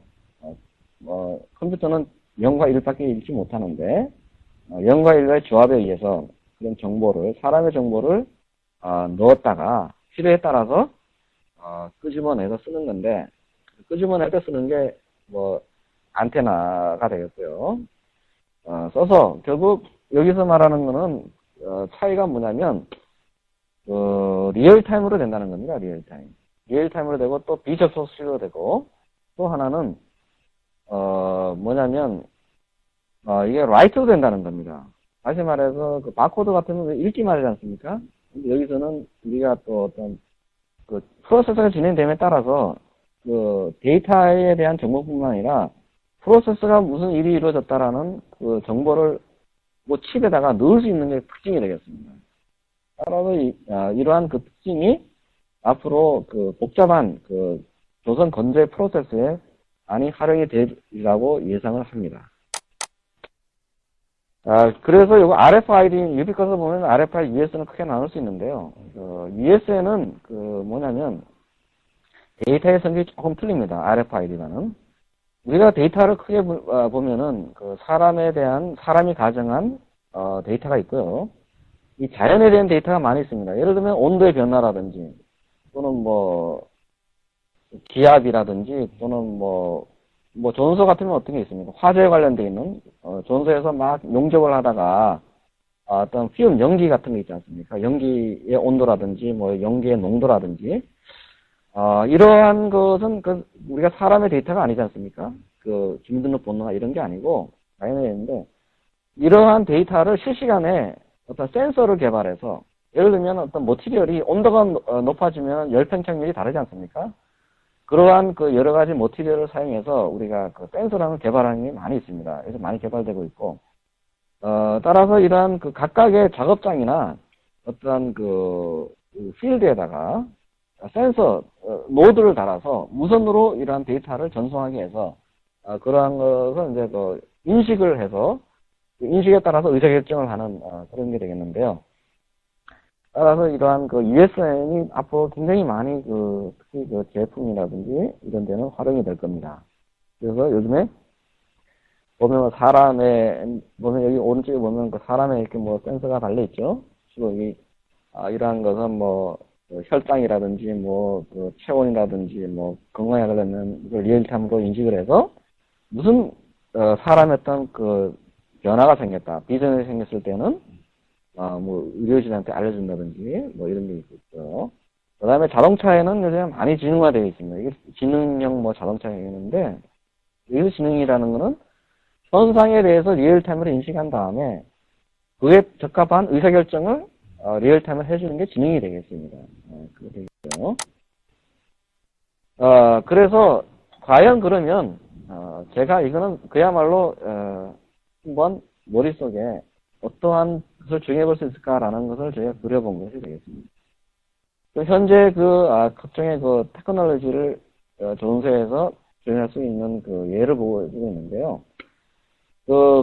컴퓨터는 0과 1밖에 읽지 못하는데, 0과 1의 조합에 의해서 그런 사람의 정보를 넣었다가 필요에 따라서 끄집어내서 쓰는 건데, 끄집어내서 쓰는 게 안테나가 되겠고요. 써서 결국 여기서 말하는 거는 차이가 뭐냐면 리얼타임으로 된다는 겁니다. 리얼타임으로 되고 또 비접속식으로 되고 또 하나는 뭐냐면 이게 라이트로 된다는 겁니다. 다시 말해서 그 바코드 같은 경우는 읽기만 하지 않습니까? 근데 여기서는 우리가 또 어떤 그 프로세서가 진행됨에 따라서 그 데이터에 대한 정보뿐만 아니라 프로세서가 무슨 일이 이루어졌다라는 그 정보를 칩에다가 넣을 수 있는 게 특징이 되겠습니다. 따라서 이러한 그 특징이 앞으로 그 복잡한 그 조선 건조의 프로세스에 많이 활용이 되리라고 예상을 합니다. 그래서 이거 RFID, 유비쿼터스 보면 RFID, US는 크게 나눌 수 있는데요. US에는 뭐냐면 데이터의 성격이 조금 틀립니다. RFID와는. 우리가 데이터를 크게 보면은 사람이 가정한 데이터가 있고요. 이 자연에 대한 데이터가 많이 있습니다. 예를 들면 온도의 변화라든지 또는 기압이라든지 또는 조선소 같으면 어떤 게 있습니까? 화재에 관련되어 있는 조선소에서 막 용접을 하다가 어떤 피움 연기 같은 게 있지 않습니까? 연기의 온도라든지 연기의 농도라든지 이러한 것은 우리가 사람의 데이터가 아니지 않습니까? 주민등록번호나 이런 게 아니고 자연에 있는데 이러한 데이터를 실시간에 어떤 센서를 개발해서 예를 들면 어떤 머티리얼이 온도가 높아지면 열팽창률이 다르지 않습니까? 그러한 여러 가지 머티리얼을 사용해서 우리가 센서라는 개발하는 게 많이 있습니다. 그래서 많이 개발되고 있고 따라서 이러한 각각의 작업장이나 어떠한 필드에다가 센서, 노드를 달아서 무선으로 이러한 데이터를 전송하게 해서, 그러한 것을 이제 인식을 해서, 인식에 따라서 의사결정을 하는, 그런 게 되겠는데요. 따라서 이러한 USN이 앞으로 굉장히 많이 특히 제품이라든지 이런 데는 활용이 될 겁니다. 그래서 요즘에 보면 보면 여기 오른쪽에 보면 사람에 이렇게 센서가 달려있죠. 주로 이러한 것은 혈당이라든지 체온이라든지 건강에 관련된 걸 리얼타임으로 인식을 해서 무슨 사람의 어떤 변화가 생겼다. 비전이 생겼을 때는 의료진한테 알려준다든지 이런 게 있겠죠. 그 다음에 자동차에는 요새 많이 지능화되어 있습니다. 이게 지능형 자동차가 있는데 여기서 지능이라는 거는 현상에 대해서 리얼타임으로 인식한 다음에 그에 적합한 의사결정을 리얼타임으로 해주는 게 지능이 되겠습니다. 그렇게 되겠죠. 그래서 과연 그러면 제가 이거는 그야말로 한번 머릿속에 어떠한 것을 정해볼 수 있을까라는 것을 저희가 그려본 것이 되겠습니다. 현재 각종의 테크놀로지를 조선소에서 조정할 수 있는 예를 보여주고 있는데요.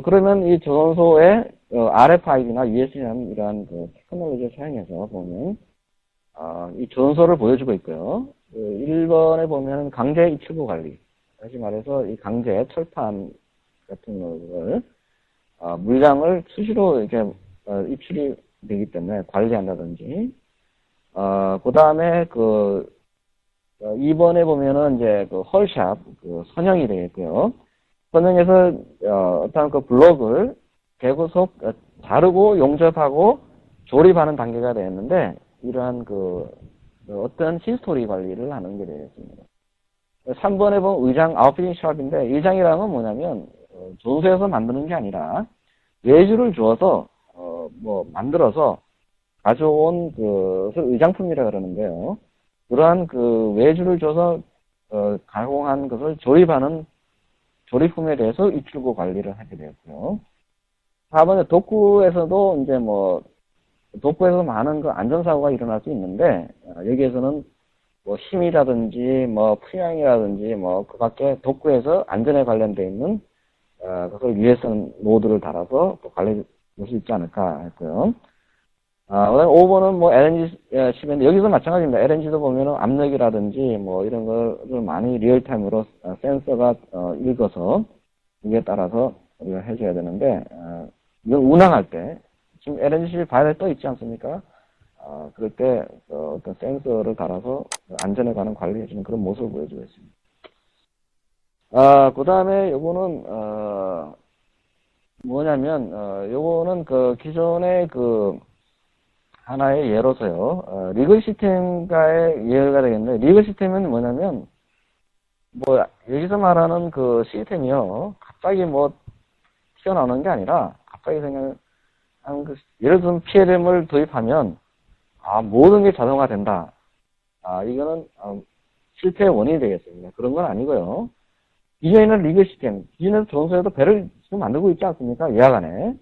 그러면 이 조선소의 RFID나 USB라는 이러한 테크놀로지를 사용해서 보면 이 조선소를 보여주고 있고요. 1번에 보면 강제 입출구 관리, 다시 말해서 이 강제 철판 같은 것을 물량을 수시로 이렇게 입출이 되기 때문에 관리한다든지, 그 다음에 2번에 보면은 이제 헐샵, 선형이 되겠고요. 선형에서 어떤 블록을 개구속 자르고 용접하고 조립하는 단계가 되었는데, 이러한 어떤 히스토리 관리를 하는 게 되겠습니다. 3번에 보면 의장 아웃피팅 샵인데, 의장이라는 건 뭐냐면 조선소에서 만드는 게 아니라 외주를 주어서 만들어서 가져온 것을 의장품이라 그러는데요. 그러한 외주를 줘서 가공한 것을 조립하는 조립품에 대해서 입출구 관리를 하게 되었고요. 4번에 독구에서도 이제 독구에서 많은 안전사고가 일어날 수 있는데, 여기에서는 힘이라든지 풍향이라든지 그 밖에 독구에서 안전에 관련되어 있는 그걸 USN 노드를 달아서 또 관리할 수 있지 않을까 했고요. 그다음에 5번은 LNG 칩인데, 여기서 마찬가지입니다. LNG도 보면은 압력이라든지 이런 거를 많이 리얼타임으로 센서가 읽어서 이게 따라서 우리가 해줘야 되는데, 이걸 운항할 때 지금 LNG 칩이 바닥에 떠 있지 않습니까? 그럴 때 어떤 센서를 달아서 안전에 관한 관리해주는 그런 모습을 보여주고 있습니다. 그 다음에 요거는 뭐냐면 요거는 기존의 하나의 예로서요. 리그 시스템과의 예가 되겠는데, 리그 시스템은 뭐냐면 여기서 말하는 시스템이요, 갑자기 튀어나오는 게 아니라 갑자기 생각하는 예를 들면 PLM을 도입하면 모든 게 자동화 된다. 이거는 실패의 원인이 되겠습니다. 그런 건 아니고요. 기존에는 리그 시스템, 기존에도 조선소에도 배를 지금 만들고 있지 않습니까? 예약 안에.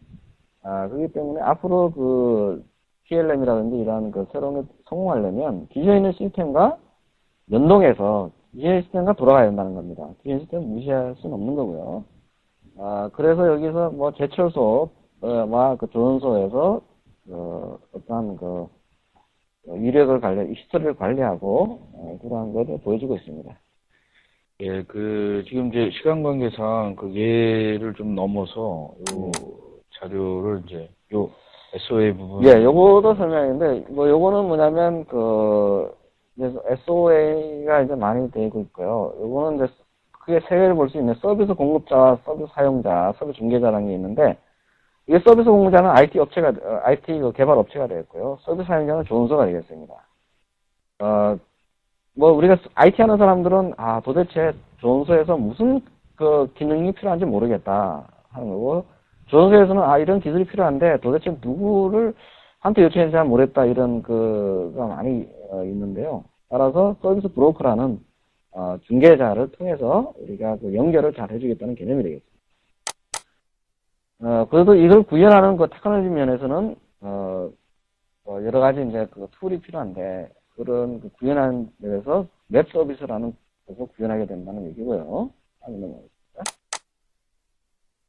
그렇기 때문에 앞으로 PLM이라든지 이러한 새로운 게 성공하려면 기존에 있는 시스템과 연동해서 기존의 시스템과 돌아가야 된다는 겁니다. 기존의 시스템을 무시할 수는 없는 거고요. 그래서 여기서 제철소, 조선소에서 어떠한 이력을 히스토리를 관리하고 그러한 것을 보여주고 있습니다. 예, 지금 이제 시간 관계상 예를 좀 넘어서 자료를 이제 SOA 부분. 예, 요거도 설명인데, 요거는 뭐냐면, SOA가 이제 많이 되고 있고요. 요거는 이제 크게 세 개를 볼 수 있는 서비스 공급자와 서비스 사용자, 서비스 중개자라는 게 있는데, 이게 서비스 공급자는 IT 개발 업체가 되겠고요. 서비스 사용자는 조선소가 되겠습니다. 우리가 IT 하는 사람들은, 도대체 조선소에서 무슨 기능이 필요한지 모르겠다 하는 거고, 조선소에서는 이런 기술이 필요한데 도대체 누구를 한테 요청했는지 잘 모르겠다, 이런 가 많이 있는데요. 따라서 서비스 브로커라는 중개자를 통해서 우리가 연결을 잘 해주겠다는 개념이 되겠습니다. 그래도 이걸 구현하는 테크놀로지 면에서는 여러 가지 이제 그 툴이 필요한데, 그런 그 구현하는 데에서 웹 서비스라는 것을 구현하게 된다는 얘기고요.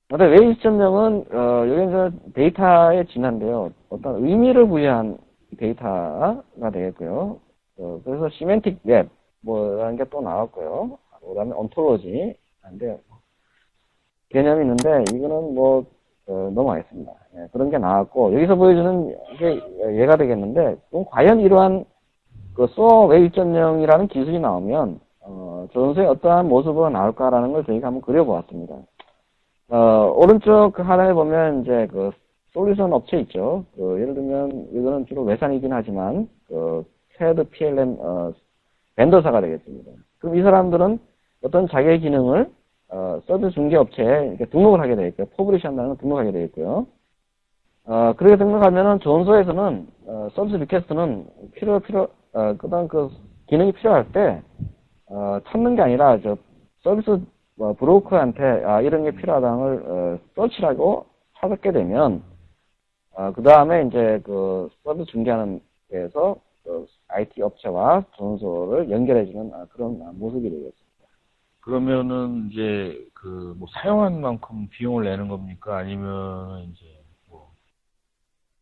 근데 웹 2.0은, 여기 이제 데이터의 진화인데요. 어떤 의미를 부여한 데이터가 되겠고요. 그래서 시멘틱 웹, 라는 게 또 나왔고요. 그 다음에 온톨로지. 인데 개념이 있는데, 이거는 넘어가겠습니다. 예, 그런 게 나왔고, 여기서 보여주는 게 얘가 되겠는데, 그럼 과연 이러한 그 소어 웹 2.0이라는 기술이 나오면, 조선소에 어떠한 모습으로 나올까라는 걸 저희가 한번 그려보았습니다. 오른쪽 그 하단에 보면 이제 그 솔루션 업체 있죠. 예를 들면, 이거는 주로 외산이긴 하지만, CAD PLM, 벤더사가 되겠습니다. 그럼 이 사람들은 어떤 자기의 기능을 서비스 중개 업체에 이렇게 등록을 하게 되겠고요. 퍼블리시 한다는 걸 등록하게 되겠고요. 그렇게 등록하면은 조선소에서는 서비스 리퀘스트는 그다음 그 기능이 필요할 때 찾는 게 아니라 서비스 브로커한테 이런 게 필요하다는 걸 서치하고 찾게 되면 그 다음에 이제 그 서비스 중개하는 데에서 IT 업체와 조선소를 연결해주는 그런 모습이 되겠습니다. 그러면은 이제 뭐 사용한 만큼 비용을 내는 겁니까? 아니면 이제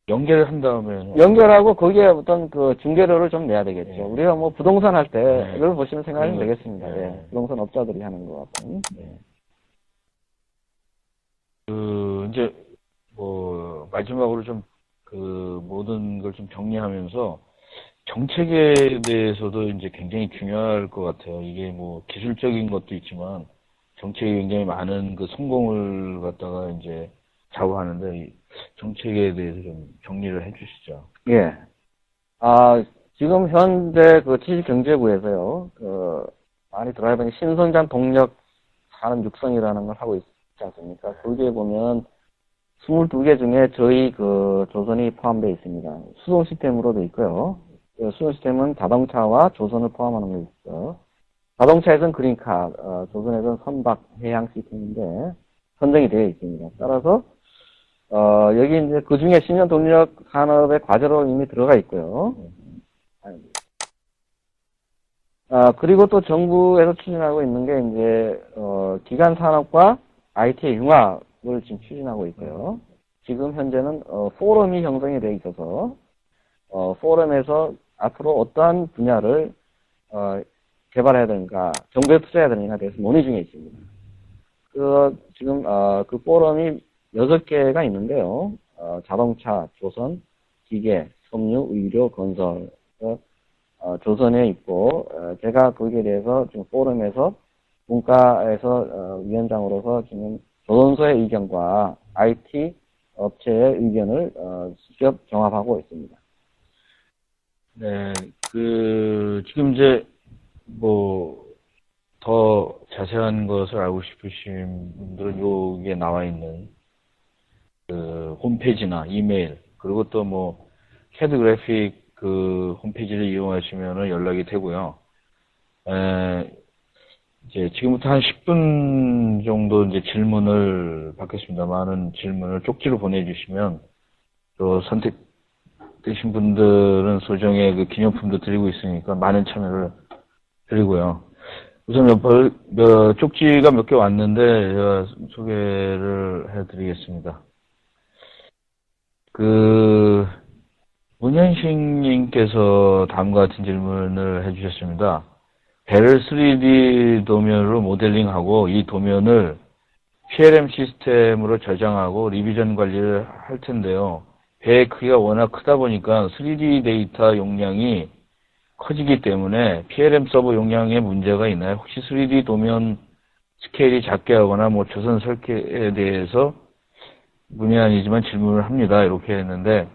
연결을 한 다음에 연결하고 거기에 어떤 그 중개료를 좀 내야 되겠죠. 네. 우리가 뭐 부동산 할 때를 네. 보시면 생각하면 네. 되겠습니다. 네. 예. 부동산 업자들이 하는 것 같은. 네. 이제 마지막으로 좀 모든 걸 좀 정리하면서 정책에 대해서도 이제 굉장히 중요할 것 같아요. 이게 뭐 기술적인 것도 있지만 정책이 굉장히 많은 그 성공을 갖다가 이제 좌우하는데 이 정책에 대해서 좀 정리를 해 주시죠. 예. 지금 현재 그 지식경제부에서요, 많이 들어가 보니 신성장 동력 산업 육성이라는 걸 하고 있지 않습니까? 거기에 보면 22개 중에 저희 그 조선이 포함되어 있습니다. 수송 시스템으로 되어 있고요. 수송 시스템은 자동차와 조선을 포함하는 거 있어요. 자동차에서는 그린카, 조선에서는 선박 해양 시스템인데 선정이 되어 있습니다. 따라서 여기 이제 그 중에 신년 동력 산업의 과제로 이미 들어가 있고요. 그리고 또 정부에서 추진하고 있는 게 이제 기간 산업과 IT의 융합을 지금 추진하고 있고요. 지금 현재는 포럼이 형성이 되어 있어서 포럼에서 앞으로 어떠한 분야를 개발해야 되는가, 정부에 투자해야 되는가에 대해서 논의 중에 있습니다. 지금 그 포럼이 6개가 있는데요. 자동차, 조선, 기계, 섬유, 의료, 건설, 조선에 있고, 제가 거기에 대해서 지금 포럼에서 문과에서 위원장으로서 지금 조선소의 의견과 IT 업체의 의견을 직접 종합하고 있습니다. 네, 지금 이제 더 자세한 것을 알고 싶으신 분들은 여기에 나와 있는 홈페이지나 이메일, 그리고 또 CAD 그래픽 홈페이지를 이용하시면 연락이 되고요. 이제 지금부터 한 10분 정도 이제 질문을 받겠습니다. 많은 질문을 쪽지로 보내주시면 또 선택되신 분들은 소정의 그 기념품도 드리고 있으니까 많은 참여를 드리고요. 우선 쪽지가 몇 개 왔는데 제가 소개를 해드리겠습니다. 문현식님께서 다음과 같은 질문을 해주셨습니다. 배를 3D 도면으로 모델링하고 이 도면을 PLM 시스템으로 저장하고 리비전 관리를 할 텐데요. 배의 크기가 워낙 크다 보니까 3D 데이터 용량이 커지기 때문에 PLM 서버 용량에 문제가 있나요? 혹시 3D 도면 스케일이 작게 하거나 조선 설계에 대해서 문의 아니지만 질문을 합니다. 이렇게 했는데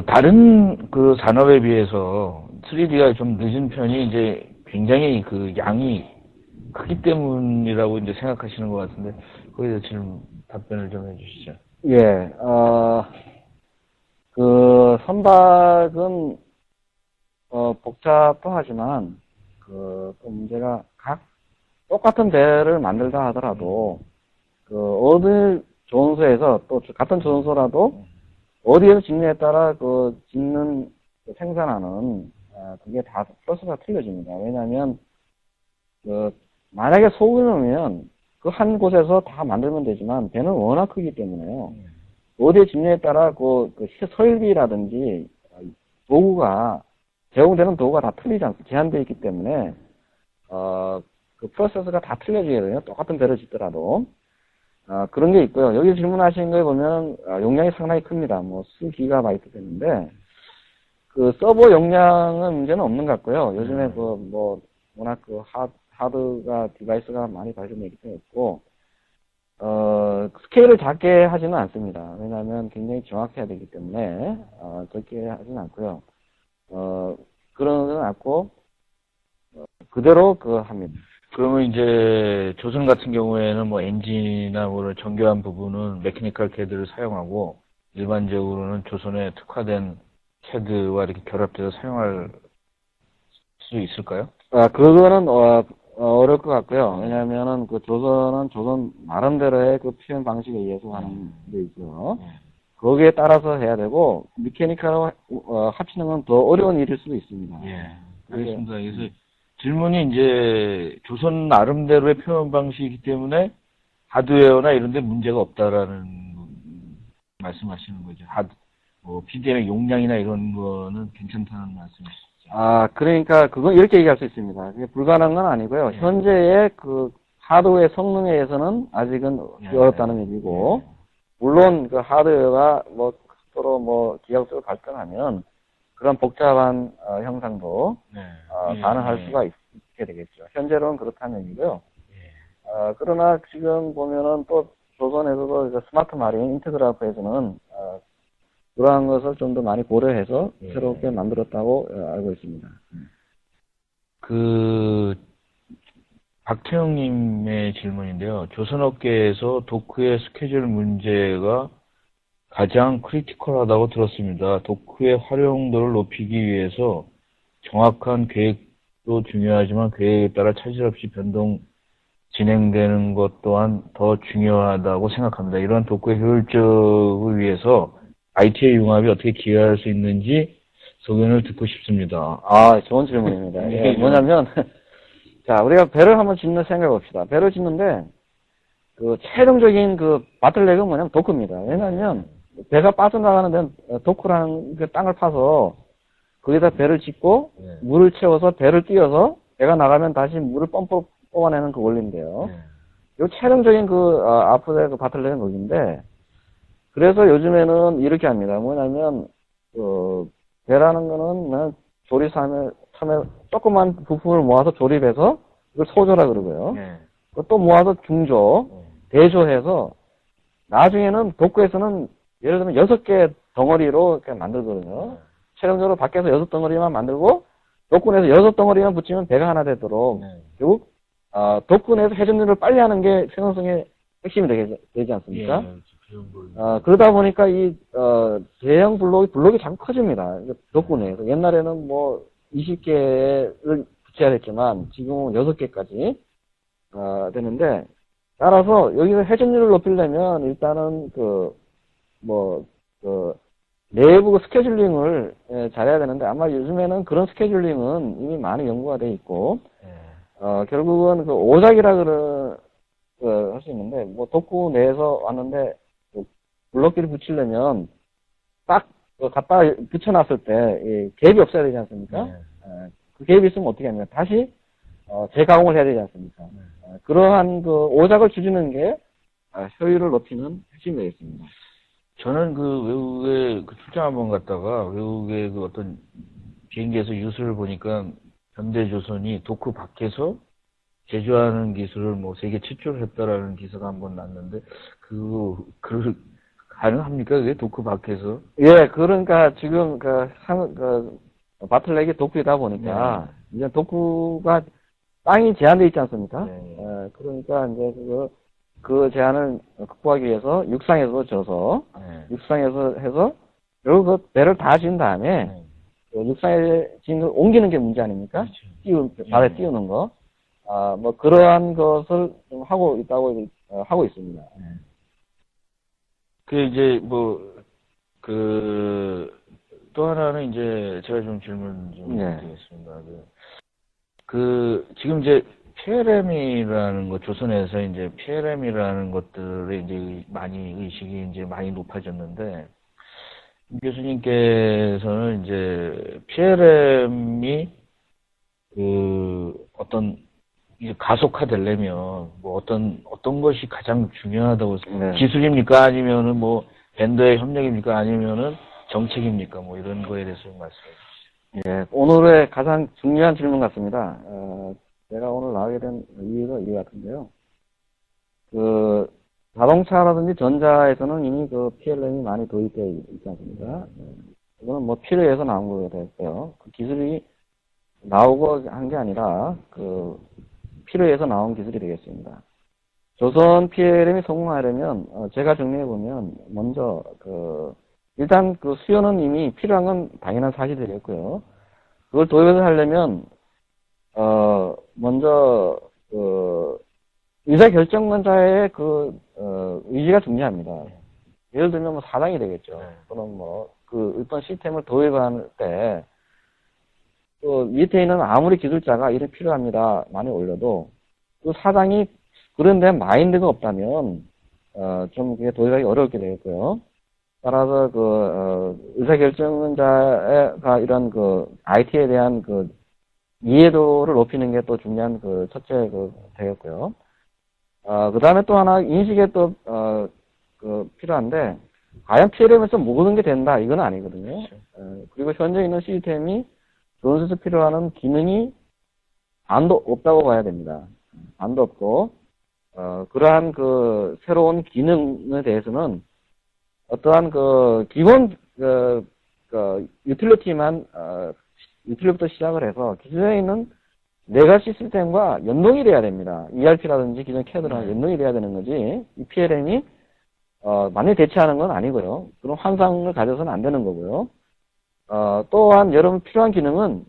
다른 산업에 비해서 3D가 좀 늦은 편이 이제 굉장히 양이 크기 때문이라고 이제 생각하시는 것 같은데 거기에 대해서 답변을 좀 해주시죠. 예, 선박은 복잡하지만 또 문제가 똑같은 배를 만들다 하더라도 어느 조선소에서 또 같은 조선소라도 어디에서 짓느냐에 따라 그 짓는, 그 생산하는, 그게 다 프로세스가 틀려집니다. 왜냐하면, 만약에 소규모면 그 한 곳에서 다 만들면 되지만 배는 워낙 크기 때문에요. 어디에 짓느냐에 따라 그 설비라든지 도구가, 제공되는 도구가 다 틀리지 않습니까? 제한되어 있기 때문에, 그 프로세스가 다 틀려지게 돼요. 똑같은 배를 짓더라도. 그런 게 있고요. 여기 질문하신 거에 보면, 용량이 상당히 큽니다. 뭐, 수 기가바이트 되는데, 그 서버 용량은 문제는 없는 것 같고요. 요즘에 워낙 하드가, 디바이스가 많이 발전되기 때문에 없고, 스케일을 작게 하지는 않습니다. 왜냐하면 굉장히 정확해야 되기 때문에, 적게 하지는 않고요. 그런 건 않고, 그대로 합니다. 그러면 이제 조선 같은 경우에는 뭐 엔진이나 뭐 정교한 부분은 메케니컬 CAD를 사용하고 일반적으로는 조선에 특화된 CAD와 이렇게 결합돼서 사용할 수 있을까요? 그거는, 어려울 것 같고요. 왜냐면은 조선은 조선 나름대로의 그 표현 방식에 의해서 하는 게 있고요. 거기에 따라서 해야 되고, 메케니컬을 합치는 건 더 어려운 일일 수도 있습니다. 예. 알겠습니다. 그래서 질문이 이제 조선 나름대로의 표현 방식이기 때문에 하드웨어나 이런 데 문제가 없다라는 말씀하시는 거죠. PDM의 용량이나 이런 거는 괜찮다는 말씀이시죠. 그러니까 그건 이렇게 얘기할 수 있습니다. 그게 불가능한 건 아니고요. 현재의 그 하드웨어 성능에 의해서는 아직은 어렵다는 얘기고, 물론 그 하드웨어가 속도로 기하급수로 발전하면 그런 복잡한 형상도 가능할 수가 있게 되겠죠. 현재로는 그렇다는 얘기고요. 그러나 지금 보면은 또 조선에서도 스마트 마린 인터그래프에서는 그러한 것을 좀 더 많이 고려해서 새롭게 만들었다고 알고 있습니다. 박태영님의 질문인데요. 조선업계에서 도크의 스케줄 문제가 가장 크리티컬하다고 들었습니다. 도크의 활용도를 높이기 위해서 정확한 계획도 중요하지만 계획에 따라 차질 없이 변동 진행되는 것 또한 더 중요하다고 생각합니다. 이러한 도크의 효율적을 위해서 IT의 융합이 어떻게 기여할 수 있는지 소견을 듣고 싶습니다. 좋은 질문입니다. 뭐냐면, 자, 우리가 배를 한번 짓는 생각해 봅시다. 배를 짓는데, 최종적인 바틀렉은 뭐냐면 도크입니다. 왜냐면, 배가 빠져나가는 데는 도크라는 땅을 파서, 거기다 배를 짓고, 물을 채워서 배를 띄워서, 배가 나가면 다시 물을 펌프로 뽑아내는 그 원리인데요. 요 최종적인 앞으로의 바틀렉은 거기인데, 그래서 요즘에는 이렇게 합니다. 뭐냐면, 배라는 거는 그냥 조립함에, 처음에 조그만 부품을 모아서 조립해서, 이걸 소조라 그러고요. 또 모아서 중조, 대조해서, 나중에는 도크에서는 예를 들면 6개 덩어리로 이렇게 만들거든요. 최종적으로 밖에서 6덩어리만 만들고, 도크에서 6덩어리만 붙이면 배가 하나 되도록, 결국, 도크 내에서 회전율을 빨리 하는 게 생산성의 핵심이 되지 않습니까? 그러다 보니까 대형 블록이 자꾸 커집니다. 도크 내에서. 옛날에는 20개를 붙여야 됐지만, 지금은 6개까지, 되는데, 따라서 여기서 회전율을 높이려면 일단은 내부 스케줄링을 잘해야 되는데, 아마 요즘에는 그런 스케줄링은 이미 많이 연구가 돼 있고, 결국은 오작이라 할 수 있는데, 도크 내에서 왔는데, 블록끼리 붙이려면, 딱, 갖다 붙여놨을 때, 갭이 없어야 되지 않습니까? 그 갭이 있으면 어떻게 합니까? 다시, 재가공을 해야 되지 않습니까? 그러한 오작을 줄이는 게, 효율을 높이는 핵심이 되겠습니다. 저는 외국에 출장 한번 갔다가, 외국의 어떤 비행기에서 뉴스를 보니까, 현대조선이 도크 밖에서 제조하는 기술을 세계 최초로 했다라는 기사가 한번 났는데, 가능합니까? 그게 도크 밖에서? 예, 그러니까 지금 바틀렉이 도크이다 보니까, 이제 도크가 땅이 제한되어 있지 않습니까? 그러니까 이제 그 제한을 극복하기 위해서 육상에서 져서, 육상에서 해서, 그리고 배를 다 지은 다음에, 육상에 지은 걸 옮기는 게 문제 아닙니까? 바다에 띄우는 거. 그러한 것을 좀 하고 있다고, 하고 있습니다. 또 하나는 이제 제가 좀 질문 좀 네. 드리겠습니다. 지금 이제 PLM이라는 것, 조선에서 이제 PLM이라는 것들에 이제 많이 의식이 이제 많이 높아졌는데, 임 교수님께서는 이제 PLM이 어떤 이제 가속화되려면 뭐 어떤 것이 가장 중요하다고 네. 기술입니까? 아니면은 뭐 벤더의 협력입니까? 아니면은 정책입니까? 뭐 이런 거에 대해서 좀 말씀해 주시죠. 예, 오늘의 가장 중요한 질문 같습니다. 제가 오늘 나오게 된 이유가 이 같은데요. 자동차라든지 전자에서는 이미 PLM이 많이 도입되어 있지 않습니까? 이거는 뭐 필요해서 나온 거가 됐고요. 그 기술이 나오고 한 게 아니라, 필요해서 나온 기술이 되겠습니다. 조선 PLM이 성공하려면, 제가 정리해보면, 먼저, 일단 수요는 이미 필요한 건 당연한 사실이겠고요. 그걸 도입을 하려면, 먼저, 의사결정자의 의지가 중요합니다. 예를 들면 사장이 되겠죠. 또는 어떤 시스템을 도입할 때, 밑에 있는 아무리 기술자가 이래 필요합니다. 많이 올려도, 사장이 그런 데 마인드가 없다면, 좀 그게 도입하기 어렵게 되겠고요. 따라서 의사결정자가 이런 IT에 대한 이해도를 높이는 게 또 중요한 첫째 되겠고요. 그 다음에 또 하나 인식에 또, 필요한데, 과연 PLM에서 모든 게 된다, 이건 아니거든요. 그리고 현재 있는 시스템이 조선에서 필요하는 기능이 안도 없다고 봐야 됩니다. 안도 없고, 그러한 새로운 기능에 대해서는 어떠한 기본, 유틸리티부터 시작을 해서 기존에 있는 레가시 시스템과 연동이 돼야 됩니다. ERP라든지 기존 CAD랑 연동이 돼야 되는 거지, 이 PLM이, 많이 대체하는 건 아니고요. 그런 환상을 가져서는 안 되는 거고요. 또한 여러분 필요한 기능은,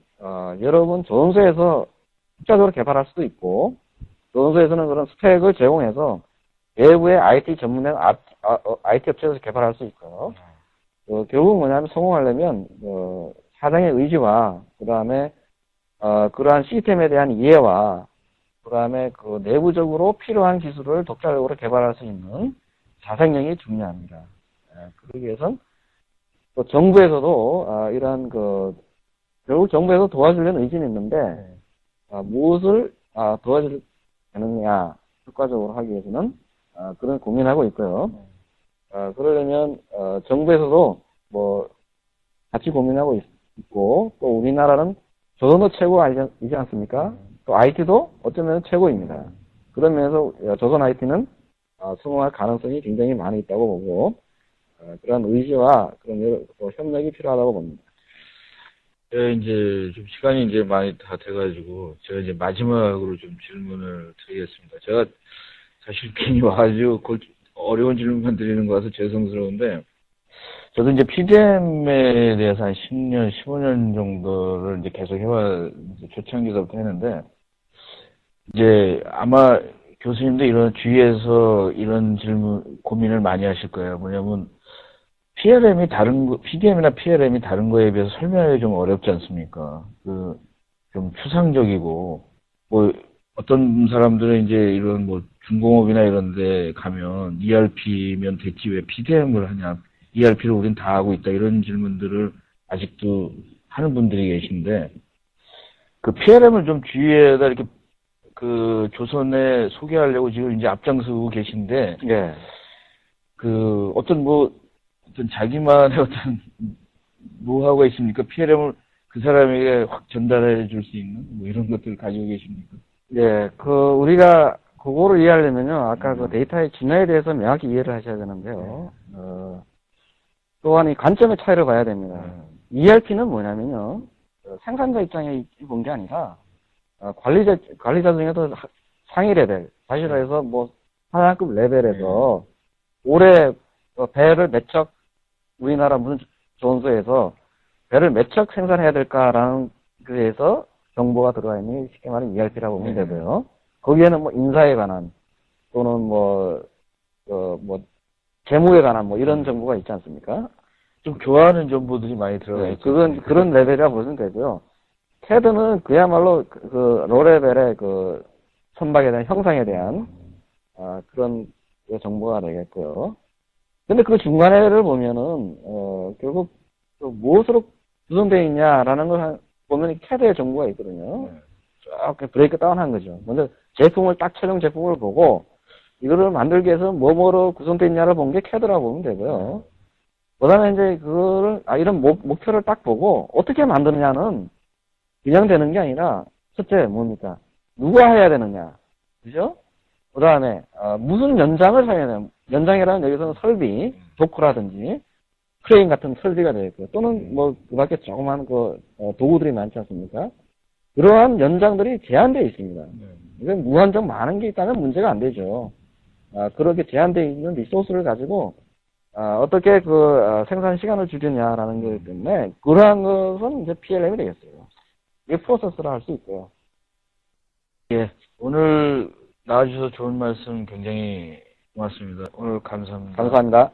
여러분 조선소에서 독자적으로 개발할 수도 있고, 조선소에서는 그런 스펙을 제공해서 외부의 IT 전문의 IT 업체에서 개발할 수 있고요. 결국 뭐냐면 성공하려면, 사장의 의지와, 그 다음에, 그러한 시스템에 대한 이해와, 그 다음에 내부적으로 필요한 기술을 독자적으로 개발할 수 있는 자생력이 중요합니다. 그러기 위해선 또 정부에서도, 이러한 결국 정부에서 도와주려는 의지는 있는데, 무엇을, 도와주느냐, 효과적으로 하기 위해서는, 그런 고민하고 있고요. 그러려면, 정부에서도 같이 고민하고 있고, 또 우리나라는 조선도 최고이지 않습니까? 또 IT도 어쩌면 최고입니다. 그런 면에서 조선 IT는 성공할 가능성이 굉장히 많이 있다고 보고, 그런 의지와 그런 협력이 필요하다고 봅니다. 이제 좀 시간이 이제 많이 다 돼가지고 제가 이제 마지막으로 좀 질문을 드리겠습니다. 제가 사실 괜히 와가지고 어려운 질문만 드리는 거 같아서 죄송스러운데, 저도 이제 PDM에 대해서 한 10년, 15년 정도를 이제 계속 초창기서부터 했는데, 이제 아마 교수님도 이런 주위에서 이런 고민을 많이 하실 거예요. 뭐냐면, PDM이나 PLM이 다른 거에 비해서 설명하기 좀 어렵지 않습니까? 좀 추상적이고, 어떤 사람들은 이제 이런 중공업이나 이런 데 가면 ERP면 됐지 왜 PDM을 하냐. ERP를 우린 다 하고 있다. 이런 질문들을 아직도 하는 분들이 계신데, PLM을 좀 주위에다 이렇게 조선에 소개하려고 지금 이제 앞장서고 계신데, 예. 어떤 자기만의 어떤 노하우가 있습니까? PLM을 그 사람에게 확 전달해 줄 수 있는 이런 것들을 가지고 계십니까? 예, 우리가 그거를 이해하려면요, 아까 데이터의 진화에 대해서 명확히 이해를 하셔야 되는데요. 또한 이 관점의 차이를 봐야 됩니다. ERP는 뭐냐면요, 생산자 입장에 본 게 아니라, 관리자 중에도 상위 레벨, 사실로 해서 사장급 레벨에서 올해 배를 몇 척, 우리나라 무슨 조선소에서 배를 몇 척 생산해야 될까라는 그래서 정보가 들어가 있는 쉽게 말하면 ERP라고 보면 되고요. 거기에는 인사에 관한 또는 재무에 관한 이런 정보가 있지 않습니까? 좀 교환하는 정보들이 많이 들어가 네, 있죠. 그런 레벨이라 보시면 되고요. CAD는 그야말로 그 로레벨의 그 선박에 대한 형상에 대한 그런 정보가 되겠고요. 근데 그 중간에를 보면은 결국 그 무엇으로 구성되어 있냐라는 걸 보면 CAD의 정보가 있거든요. 네. 쫙 브레이크 다운 한 거죠. 먼저 제품을 딱 최종 제품을 보고 이거를 만들기 위해서 뭐뭐로 구성되어 있냐를 본 게 CAD라고 보면 되고요. 그 다음에 이제 그거를, 이런 목표를 딱 보고 어떻게 만드느냐는 그냥 되는 게 아니라 첫째 뭡니까? 누가 해야 되느냐. 그죠? 그 다음에, 무슨 연장을 사용해야 되냐. 연장이라는 여기서는 설비, 도크라든지 크레인 같은 설비가 되겠고요. 또는 뭐, 그 밖에 조그만 도구들이 많지 않습니까? 그러한 연장들이 제한되어 있습니다. 이건 무한정 많은 게 있다면 문제가 안 되죠. 그렇게 제한되어 있는 리소스를 가지고 어떻게 생산 시간을 줄이냐라는 거기 때문에 그러한 것은 이제 PLM이 되겠어요. 이게 프로세스라 할 수 있고요. 예. 오늘 나와주셔서 좋은 말씀 굉장히 고맙습니다. 오늘 감사합니다. 감사합니다.